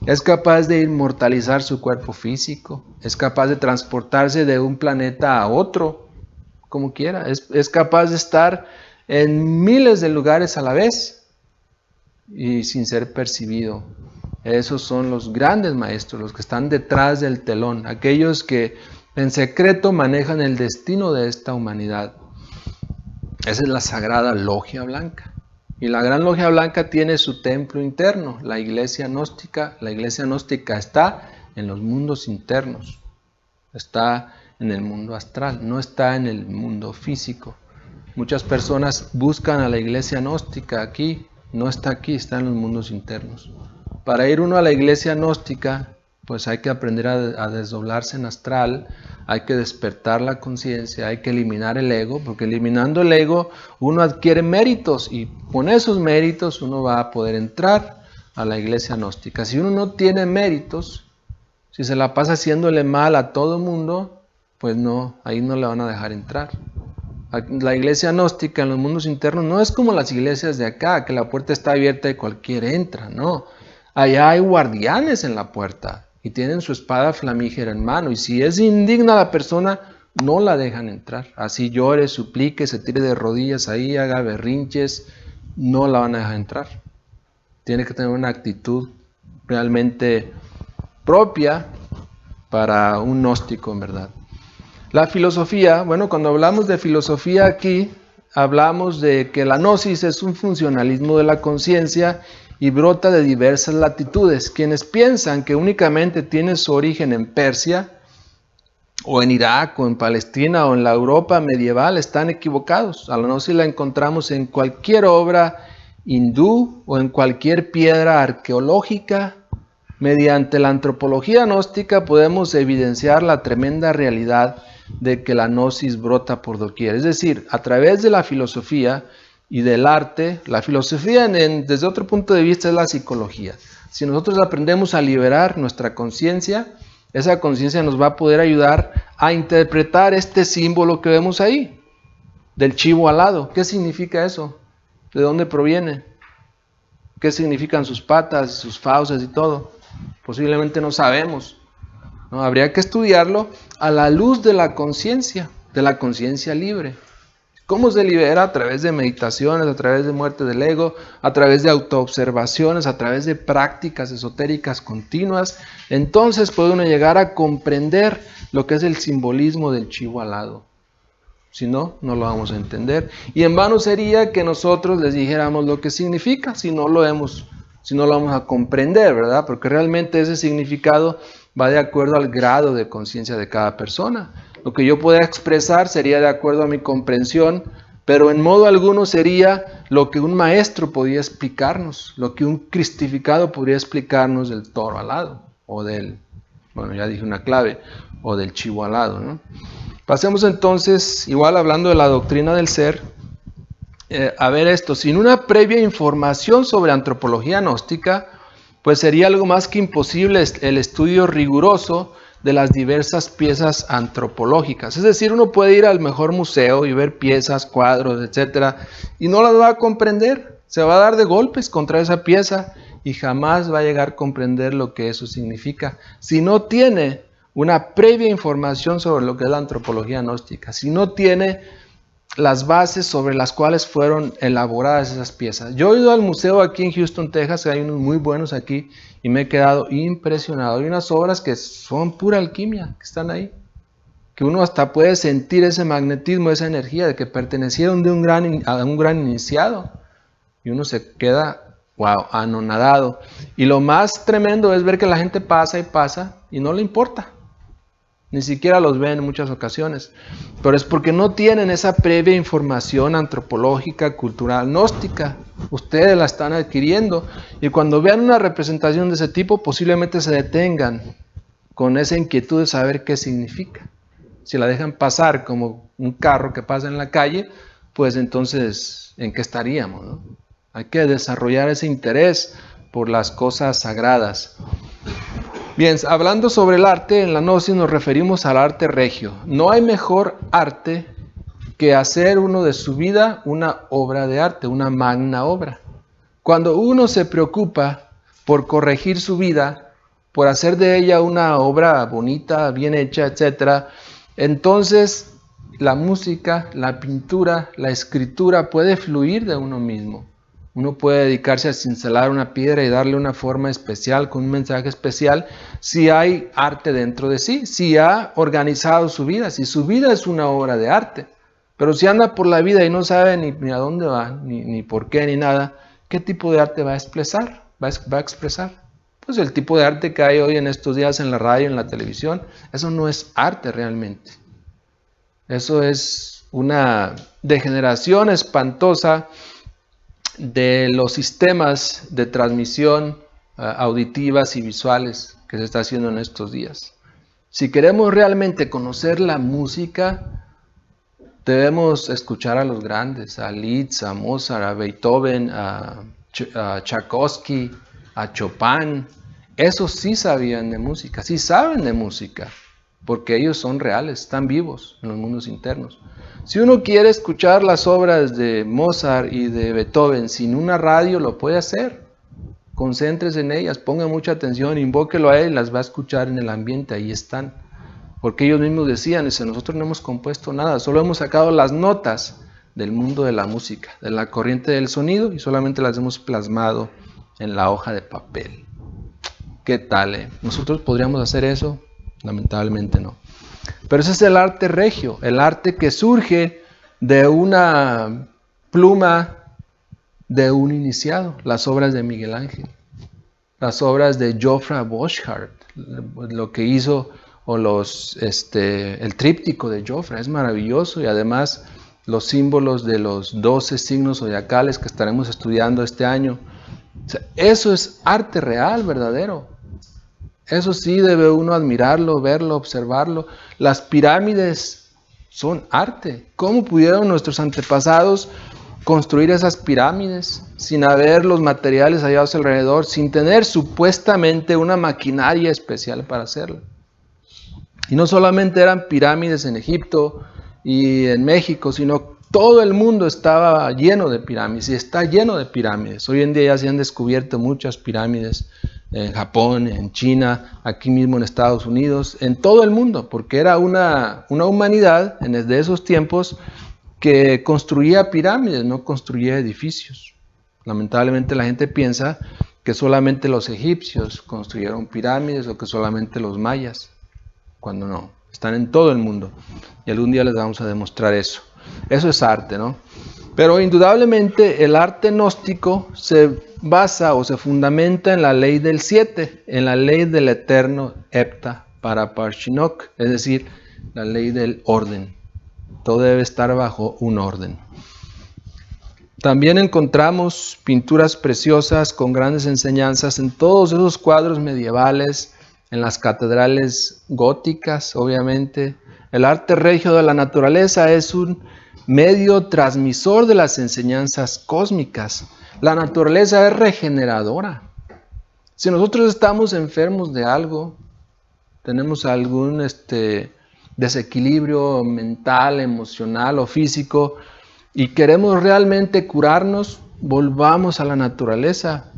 Es capaz de inmortalizar su cuerpo físico. Es capaz de transportarse de un planeta a otro, como quiera. Es capaz de estar en miles de lugares a la vez y sin ser percibido. Esos son los grandes maestros, los que están detrás del telón, aquellos que en secreto manejan el destino de esta humanidad. Esa es la sagrada logia blanca. Y la gran logia blanca tiene su templo interno, la iglesia gnóstica. La iglesia gnóstica está en los mundos internos, está en el mundo astral, no está en el mundo físico. Muchas personas buscan a la iglesia gnóstica aquí, no está aquí, está en los mundos internos. Para ir uno a la iglesia gnóstica, pues hay que aprender a desdoblarse en astral, hay que despertar la conciencia, hay que eliminar el ego, porque eliminando el ego uno adquiere méritos y con esos méritos uno va a poder entrar a la iglesia gnóstica. Si uno no tiene méritos, si se la pasa haciéndole mal a todo el mundo, pues no, ahí no le van a dejar entrar. La iglesia gnóstica en los mundos internos no es como las iglesias de acá, que la puerta está abierta y cualquiera entra, no. Allá hay guardianes en la puerta y tienen su espada flamígera en mano, y si es indigna la persona, no la dejan entrar. Así llore, suplique, se tire de rodillas ahí, haga berrinches, no la van a dejar entrar. Tiene que tener una actitud realmente propia para un gnóstico, en verdad. La filosofía, bueno, cuando hablamos de filosofía aquí, hablamos de que la gnosis es un funcionalismo de la conciencia y brota de diversas latitudes. Quienes piensan que únicamente tiene su origen en Persia, o en Irak, o en Palestina, o en la Europa medieval, están equivocados. A la gnosis la encontramos en cualquier obra hindú o en cualquier piedra arqueológica. Mediante la antropología gnóstica podemos evidenciar la tremenda realidad de que la gnosis brota por doquier. Es decir, a través de la filosofía y del arte, la filosofía desde otro punto de vista es la psicología. Si nosotros aprendemos a liberar nuestra conciencia, esa conciencia nos va a poder ayudar a interpretar este símbolo que vemos ahí, del chivo alado. ¿Qué significa eso? ¿De dónde proviene? ¿Qué significan sus patas, sus fauces y todo? Posiblemente no sabemos, ¿no? Habría que estudiarlo a la luz de la conciencia libre. ¿Cómo se libera? A través de meditaciones, a través de muerte del ego, a través de autoobservaciones, a través de prácticas esotéricas continuas. Entonces puede uno llegar a comprender lo que es el simbolismo del chivo alado. Si no, no lo vamos a entender. Y en vano sería que nosotros les dijéramos lo que significa si no lo vamos a comprender, ¿verdad? Porque realmente ese significado va de acuerdo al grado de conciencia de cada persona. Lo que yo pueda expresar sería de acuerdo a mi comprensión, pero en modo alguno sería lo que un maestro podía explicarnos, lo que un cristificado podría explicarnos del toro alado, o del, bueno, ya dije una clave, o del chivo alado, ¿no? Pasemos entonces, igual hablando de la doctrina del ser, a ver esto. Sin una previa información sobre antropología gnóstica, pues sería algo más que imposible el estudio riguroso de las diversas piezas antropológicas. Es decir, uno puede ir al mejor museo y ver piezas, cuadros, etcétera, y no las va a comprender. Se va a dar de golpes contra esa pieza y jamás va a llegar a comprender lo que eso significa. Si no tiene una previa información sobre lo que es la antropología gnóstica, si no tiene las bases sobre las cuales fueron elaboradas esas piezas. Yo he ido al museo aquí en Houston, Texas, hay unos muy buenos aquí, y me he quedado impresionado. Hay unas obras que son pura alquimia, que están ahí, que uno hasta puede sentir ese magnetismo, esa energía de que pertenecieron a un gran iniciado, y uno se queda, wow, anonadado. Y lo más tremendo es ver que la gente pasa y no le importa. Ni siquiera los ven en muchas ocasiones, pero es porque no tienen esa previa información antropológica, cultural, gnóstica. Ustedes la están adquiriendo, y cuando vean una representación de ese tipo, posiblemente se detengan con esa inquietud de saber qué significa. Si la dejan pasar como un carro que pasa en la calle, pues entonces, ¿en qué estaríamos, no? Hay que desarrollar ese interés por las cosas sagradas. Bien, hablando sobre el arte, en la gnosis nos referimos al arte regio. No hay mejor arte que hacer uno de su vida una obra de arte, una magna obra. Cuando uno se preocupa por corregir su vida, por hacer de ella una obra bonita, bien hecha, etc., entonces la música, la pintura, la escritura puede fluir de uno mismo. Uno puede dedicarse a cincelar una piedra y darle una forma especial, con un mensaje especial, si hay arte dentro de sí, si ha organizado su vida, si su vida es una obra de arte. Pero si anda por la vida y no sabe ni a dónde va, ni por qué, ni nada, ¿qué tipo de arte va a expresar? ¿Va a expresar? Pues el tipo de arte que hay hoy en estos días en la radio, en la televisión, eso no es arte realmente. Eso es una degeneración espantosa de los sistemas de transmisión auditivas y visuales que se está haciendo en estos días. Si queremos realmente conocer la música, debemos escuchar a los grandes, a Liszt, a Mozart, a Beethoven, a Tchaikovsky, a Chopin. Esos sí sabían de música, sí saben de música, porque ellos son reales, están vivos en los mundos internos. Si uno quiere escuchar las obras de Mozart y de Beethoven sin una radio, lo puede hacer. Concéntrese en ellas, ponga mucha atención, invóquelo a él y las va a escuchar en el ambiente, ahí están. Porque ellos mismos decían, nosotros no hemos compuesto nada, solo hemos sacado las notas del mundo de la música, de la corriente del sonido, y solamente las hemos plasmado en la hoja de papel. ¿Qué tal? ¿Nosotros podríamos hacer eso? Lamentablemente no. Pero ese es el arte regio, el arte que surge de una pluma de un iniciado, las obras de Miguel Ángel, las obras de Geoffrey Boschart, lo que hizo, o el tríptico de Geoffrey, es maravilloso, y además los símbolos de los 12 signos zodiacales que estaremos estudiando este año. O sea, eso es arte real, verdadero. Eso sí debe uno admirarlo, verlo, observarlo. Las pirámides son arte. ¿Cómo pudieron nuestros antepasados construir esas pirámides sin haber los materiales hallados alrededor, sin tener supuestamente una maquinaria especial para hacerlo? Y no solamente eran pirámides en Egipto y en México, sino todo el mundo estaba lleno de pirámides y está lleno de pirámides. Hoy en día ya se han descubierto muchas pirámides en Japón, en China, aquí mismo en Estados Unidos, en todo el mundo, porque era una humanidad de esos tiempos que construía pirámides, no construía edificios. Lamentablemente la gente piensa que solamente los egipcios construyeron pirámides o que solamente los mayas, cuando no, están en todo el mundo. Y algún día les vamos a demostrar eso. Eso es arte, ¿no? Pero indudablemente el arte gnóstico se basa o se fundamenta en la ley del 7, en la ley del eterno Hepta para Parshinok, es decir, la ley del orden. Todo debe estar bajo un orden. También encontramos pinturas preciosas con grandes enseñanzas en todos esos cuadros medievales, en las catedrales góticas, obviamente. El arte regio de la naturaleza es un medio transmisor de las enseñanzas cósmicas. La naturaleza es regeneradora. Si nosotros estamos enfermos de algo, tenemos algún desequilibrio mental, emocional o físico, y queremos realmente curarnos, volvamos a la naturaleza.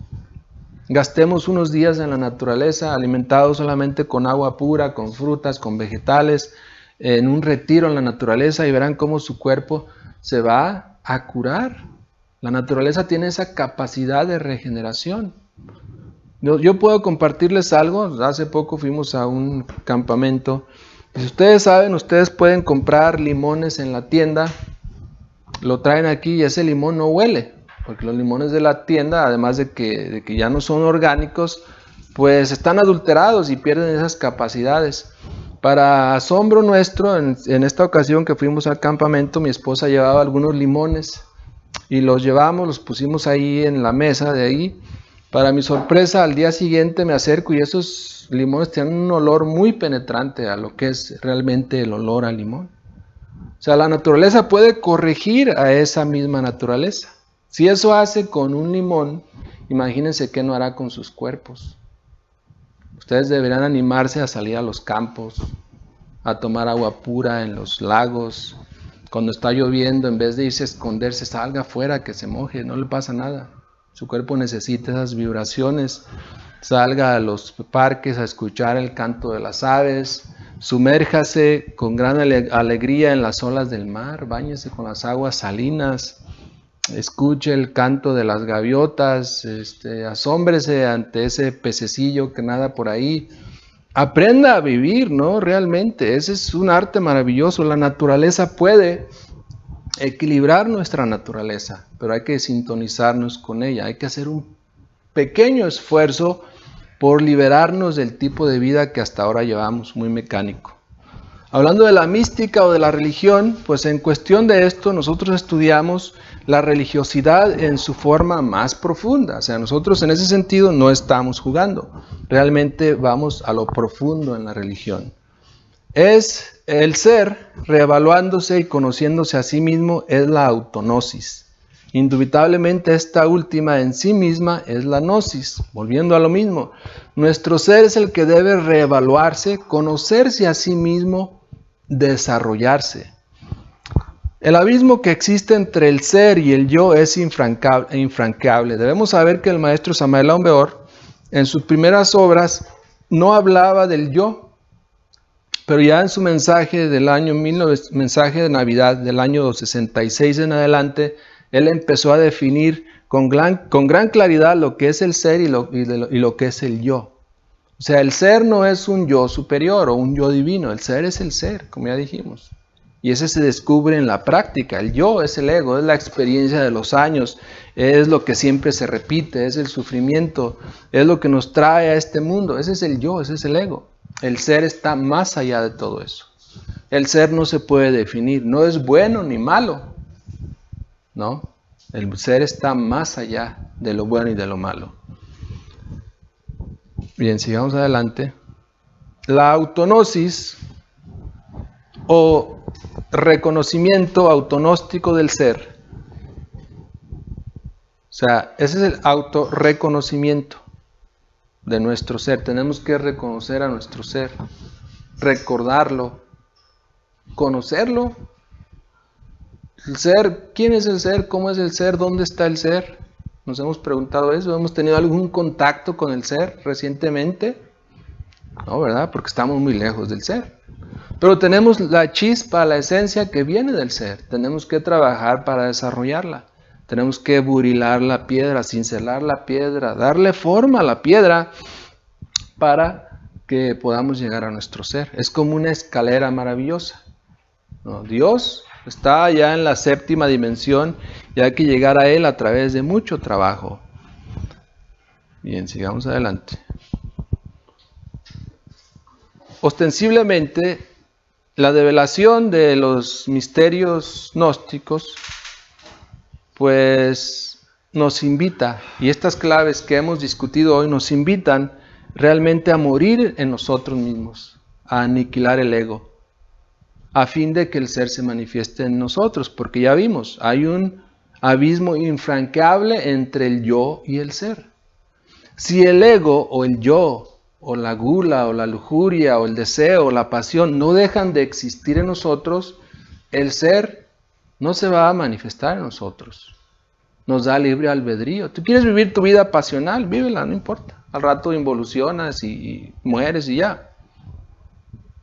Gastemos unos días en la naturaleza, alimentados solamente con agua pura, con frutas, con vegetales, en un retiro en la naturaleza, y verán cómo su cuerpo se va a curar. La naturaleza tiene esa capacidad de regeneración. Yo puedo compartirles algo. Hace poco fuimos a un campamento. Y si ustedes saben, ustedes pueden comprar limones en la tienda, lo traen aquí y ese limón no huele, porque los limones de la tienda, además de que ya no son orgánicos, pues están adulterados y pierden esas capacidades. Para asombro nuestro, en esta ocasión que fuimos al campamento, mi esposa llevaba algunos limones y los llevamos, los pusimos ahí en la mesa de ahí. Para mi sorpresa, al día siguiente me acerco y esos limones tienen un olor muy penetrante a lo que es realmente el olor al limón. O sea, la naturaleza puede corregir a esa misma naturaleza. Si eso hace con un limón, imagínense qué no hará con sus cuerpos. Ustedes deberían animarse a salir a los campos, a tomar agua pura en los lagos. Cuando está lloviendo, en vez de irse a esconderse, salga afuera, que se moje, no le pasa nada. Su cuerpo necesita esas vibraciones. Salga a los parques a escuchar el canto de las aves. Sumérjase con gran alegría en las olas del mar. Báñese con las aguas salinas. Escuche el canto de las gaviotas. Asómbrese ante ese pececillo que nada por ahí. Aprenda a vivir, ¿no? Realmente, ese es un arte maravilloso. La naturaleza puede equilibrar nuestra naturaleza, pero hay que sintonizarnos con ella. Hay que hacer un pequeño esfuerzo por liberarnos del tipo de vida que hasta ahora llevamos, muy mecánico. Hablando de la mística o de la religión, pues en cuestión de esto nosotros estudiamos la religiosidad en su forma más profunda. O sea, nosotros en ese sentido no estamos jugando. Realmente vamos a lo profundo en la religión. Es el ser reevaluándose y conociéndose a sí mismo, es la autognosis. Indubitablemente esta última en sí misma es la gnosis. Volviendo a lo mismo, nuestro ser es el que debe reevaluarse, conocerse a sí mismo, desarrollarse. El abismo que existe entre el ser y el yo es infranqueable. Debemos saber que el maestro Samael Aun Weor, en sus primeras obras, no hablaba del yo, pero ya en su mensaje del año mensaje de Navidad del año 66 en adelante, él empezó a definir con gran claridad lo que es el ser y lo que es el yo. O sea, el ser no es un yo superior o un yo divino, el ser es el ser, como ya dijimos. Y ese se descubre en la práctica. El yo es el ego, es la experiencia de los años, es lo que siempre se repite, es el sufrimiento, es lo que nos trae a este mundo. Ese es el yo, ese es el ego. El ser está más allá de todo eso. El ser no se puede definir, no es bueno ni malo, ¿no? El ser está más allá de lo bueno y de lo malo. Bien, sigamos adelante. La autognosis o reconocimiento autognóstico del ser. O sea, ese es el autorreconocimiento de nuestro ser. Tenemos que reconocer a nuestro ser, recordarlo, conocerlo. El ser, ¿quién es el ser? ¿Cómo es el ser? ¿Dónde está el ser? Nos hemos preguntado eso. ¿Hemos tenido algún contacto con el ser recientemente? No, ¿verdad? Porque estamos muy lejos del ser. Pero tenemos la chispa, la esencia que viene del ser. Tenemos que trabajar para desarrollarla. Tenemos que burilar la piedra, cincelar la piedra, darle forma a la piedra para que podamos llegar a nuestro ser. Es como una escalera maravillosa, ¿no? Dios está ya en la séptima dimensión y hay que llegar a Él a través de mucho trabajo. Bien, sigamos adelante. Ostensiblemente, la develación de los misterios gnósticos, pues nos invita, y estas claves que hemos discutido hoy nos invitan realmente a morir en nosotros mismos, a aniquilar el ego, a fin de que el ser se manifieste en nosotros, porque ya vimos, hay un abismo infranqueable entre el yo y el ser. Si el ego o el yo, o la gula, o la lujuria, o el deseo, o la pasión no dejan de existir en nosotros, el ser no se va a manifestar en nosotros. Nos da libre albedrío. Tú quieres vivir tu vida pasional, vívela, no importa. Al rato involucionas y mueres y ya.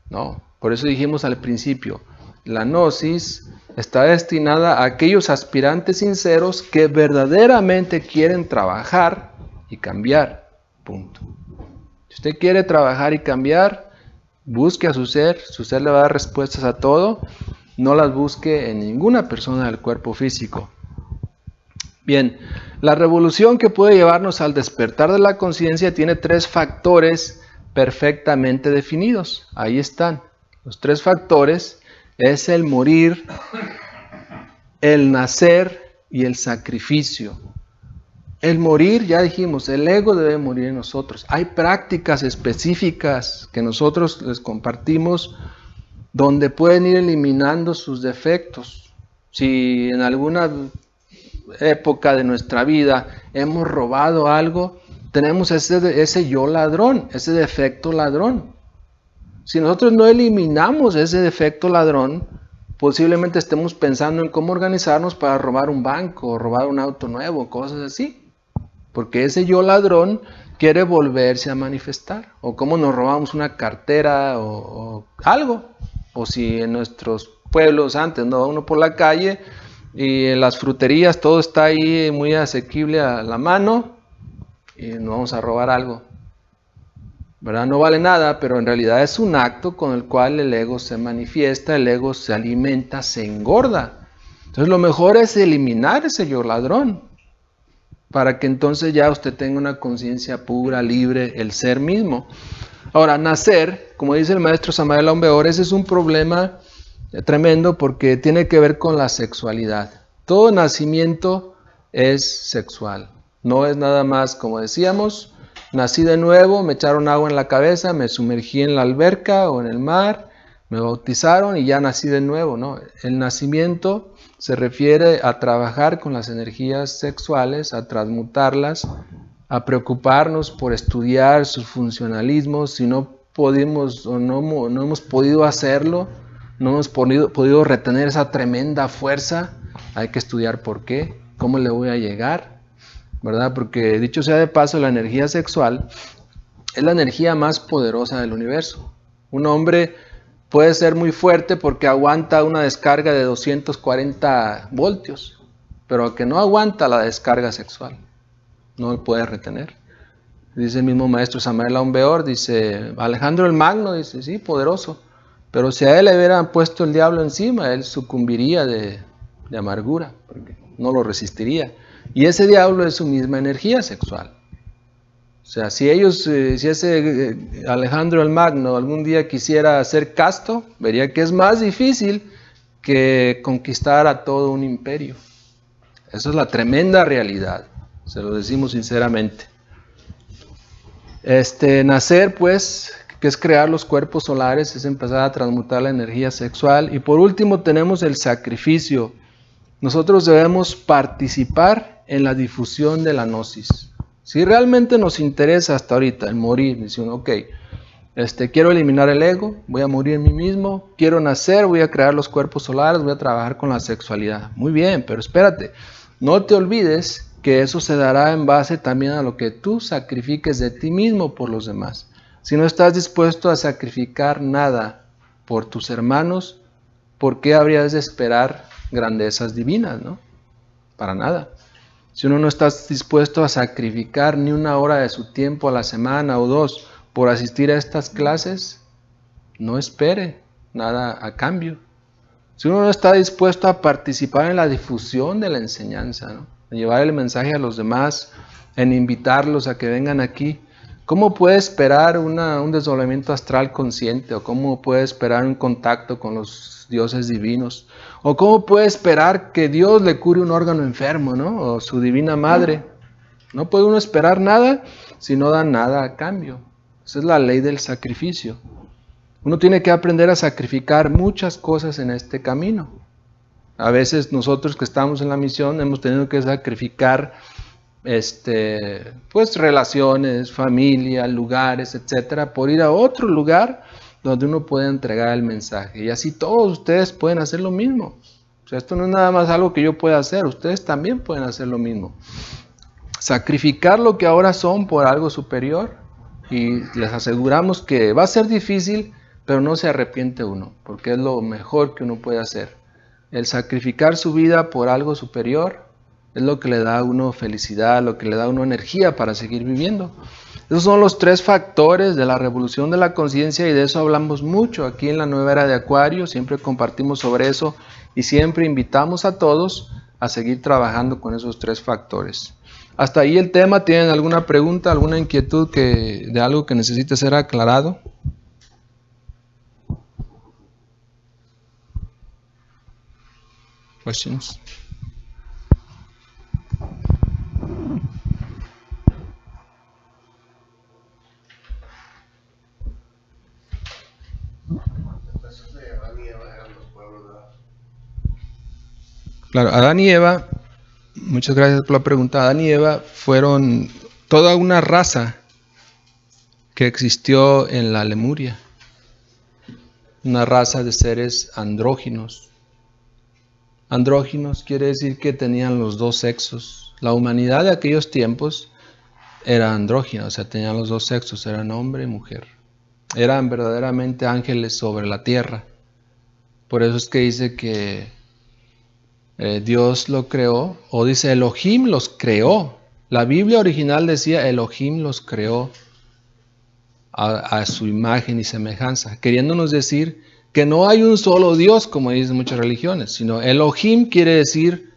No, por eso dijimos al principio, la gnosis está destinada a aquellos aspirantes sinceros que verdaderamente quieren trabajar y cambiar. Punto. Si usted quiere trabajar y cambiar, busque a su ser le va a dar respuestas a todo, no las busque en ninguna persona del cuerpo físico. Bien, la revolución que puede llevarnos al despertar de la conciencia tiene 3 factores perfectamente definidos. Ahí están. Los 3 factores es el morir, el nacer y el sacrificio. El morir, ya dijimos, el ego debe morir en nosotros. Hay prácticas específicas que nosotros les compartimos donde pueden ir eliminando sus defectos. Si en alguna época de nuestra vida hemos robado algo, tenemos ese yo ladrón, ese defecto ladrón. Si nosotros no eliminamos ese defecto ladrón, posiblemente estemos pensando en cómo organizarnos para robar un banco, o robar un auto nuevo, cosas así. Porque ese yo ladrón quiere volverse a manifestar. O cómo nos robamos una cartera o algo. O si en nuestros pueblos antes, ¿no? Uno por la calle y en las fruterías todo está ahí muy asequible a la mano y nos vamos a robar algo. ¿Verdad? No vale nada, pero en realidad es un acto con el cual el ego se manifiesta, el ego se alimenta, se engorda. Entonces lo mejor es eliminar ese yo ladrón, para que entonces ya usted tenga una conciencia pura, libre, el ser mismo. Ahora, nacer, como dice el maestro Samael Aun Weor, ese es un problema tremendo porque tiene que ver con la sexualidad. Todo nacimiento es sexual. No es nada más, como decíamos, nací de nuevo, me echaron agua en la cabeza, me sumergí en la alberca o en el mar, me bautizaron y ya nací de nuevo, ¿no? El nacimiento se refiere a trabajar con las energías sexuales, a transmutarlas, a preocuparnos por estudiar sus funcionalismos. Si no podemos o no hemos podido hacerlo, no hemos podido retener esa tremenda fuerza, hay que estudiar por qué, cómo le voy a llegar, ¿verdad? Porque dicho sea de paso, la energía sexual es la energía más poderosa del universo. Un hombre puede ser muy fuerte porque aguanta una descarga de 240 voltios, pero que no aguanta la descarga sexual, no lo puede retener. Dice el mismo maestro Samael Aun Weor, dice Alejandro el Magno, dice, sí, poderoso, pero si a él le hubieran puesto el diablo encima, él sucumbiría de amargura, porque no lo resistiría. Y ese diablo es su misma energía sexual. O sea, si ese Alejandro el Magno algún día quisiera ser casto, vería que es más difícil que conquistar a todo un imperio. Esa es la tremenda realidad, se lo decimos sinceramente. Nacer, pues, que es crear los cuerpos solares, es empezar a transmutar la energía sexual. Y por último tenemos el sacrificio. Nosotros debemos participar en la difusión de la gnosis. Si realmente nos interesa hasta ahorita el morir, dice uno, ok, quiero eliminar el ego, voy a morir en mí mismo, quiero nacer, voy a crear los cuerpos solares, voy a trabajar con la sexualidad. Muy bien, pero espérate, no te olvides que eso se dará en base también a lo que tú sacrifiques de ti mismo por los demás. Si no estás dispuesto a sacrificar nada por tus hermanos, ¿por qué habrías de esperar grandezas divinas, no? Para nada. Si uno no está dispuesto a sacrificar ni una hora de su tiempo a la semana o dos por asistir a estas clases, no espere nada a cambio. Si uno no está dispuesto a participar en la difusión de la enseñanza, ¿no? En llevar el mensaje a los demás, en invitarlos a que vengan aquí, ¿cómo puede esperar un desdoblamiento astral consciente? ¿O cómo puede esperar un contacto con los dioses divinos? ¿O cómo puede esperar que Dios le cure un órgano enfermo, ¿no? O su divina madre? No puede uno esperar nada si no da nada a cambio. Esa es la ley del sacrificio. Uno tiene que aprender a sacrificar muchas cosas en este camino. A veces nosotros que estamos en la misión hemos tenido que sacrificar pues relaciones, familia, lugares, etcétera, por ir a otro lugar donde uno puede entregar el mensaje. Y así todos ustedes pueden hacer lo mismo. O sea, esto no es nada más algo que yo pueda hacer, ustedes también pueden hacer lo mismo. Sacrificar lo que ahora son por algo superior, y les aseguramos que va a ser difícil, pero no se arrepiente uno, porque es lo mejor que uno puede hacer. El sacrificar su vida por algo superior es lo que le da a uno felicidad, lo que le da a uno energía para seguir viviendo. Esos son los 3 factores de la revolución de la conciencia, y de eso hablamos mucho aquí en la nueva era de Acuario. Siempre compartimos sobre eso y siempre invitamos a todos a seguir trabajando con esos 3 factores. Hasta ahí el tema. ¿Tienen alguna pregunta, alguna inquietud de algo que necesite ser aclarado? Questions? Claro, Adán y Eva, muchas gracias por la pregunta. Adán y Eva fueron toda una raza que existió en la Lemuria, una raza de seres andróginos. Andróginos quiere decir que tenían los 2 sexos. La humanidad de aquellos tiempos era andrógina, o sea, tenían los 2 sexos, eran hombre y mujer. Eran verdaderamente ángeles sobre la tierra. Por eso es que dice que Dios lo creó, o dice Elohim los creó. La Biblia original decía Elohim los creó a su imagen y semejanza, queriéndonos decir que no hay un solo Dios, como dicen muchas religiones, sino Elohim quiere decir,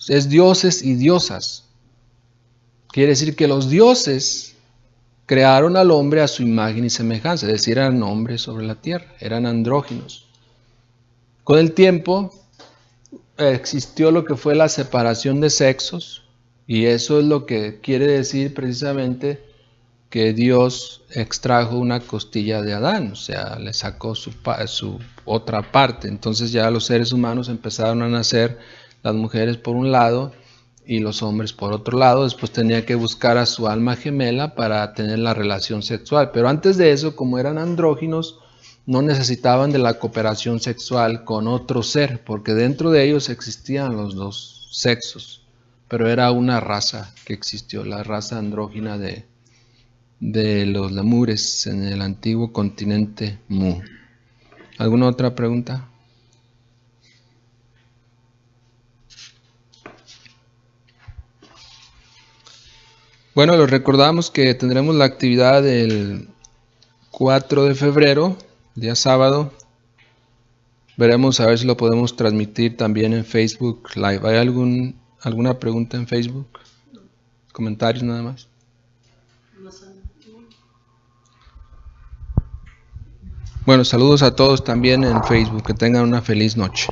es dioses y diosas. Quiere decir que los dioses crearon al hombre a su imagen y semejanza, es decir, eran hombres sobre la tierra, eran andróginos. Con el tiempo existió lo que fue la separación de sexos, y eso es lo que quiere decir precisamente que Dios extrajo una costilla de Adán, o sea, le sacó su otra parte. Entonces ya los seres humanos empezaron a nacer, las mujeres por un lado y los hombres por otro lado. Después tenía que buscar a su alma gemela para tener la relación sexual. Pero antes de eso, como eran andróginos, no necesitaban de la cooperación sexual con otro ser, porque dentro de ellos existían los dos sexos, pero era una raza que existió, la raza andrógina de los lemures en el antiguo continente Mu. ¿Alguna otra pregunta? Bueno, les recordamos que tendremos la actividad el 4 de febrero, día sábado. Veremos a ver si lo podemos transmitir también en Facebook Live. ¿Hay alguna pregunta en Facebook? ¿Comentarios nada más? Bueno, saludos a todos también en Facebook. Que tengan una feliz noche.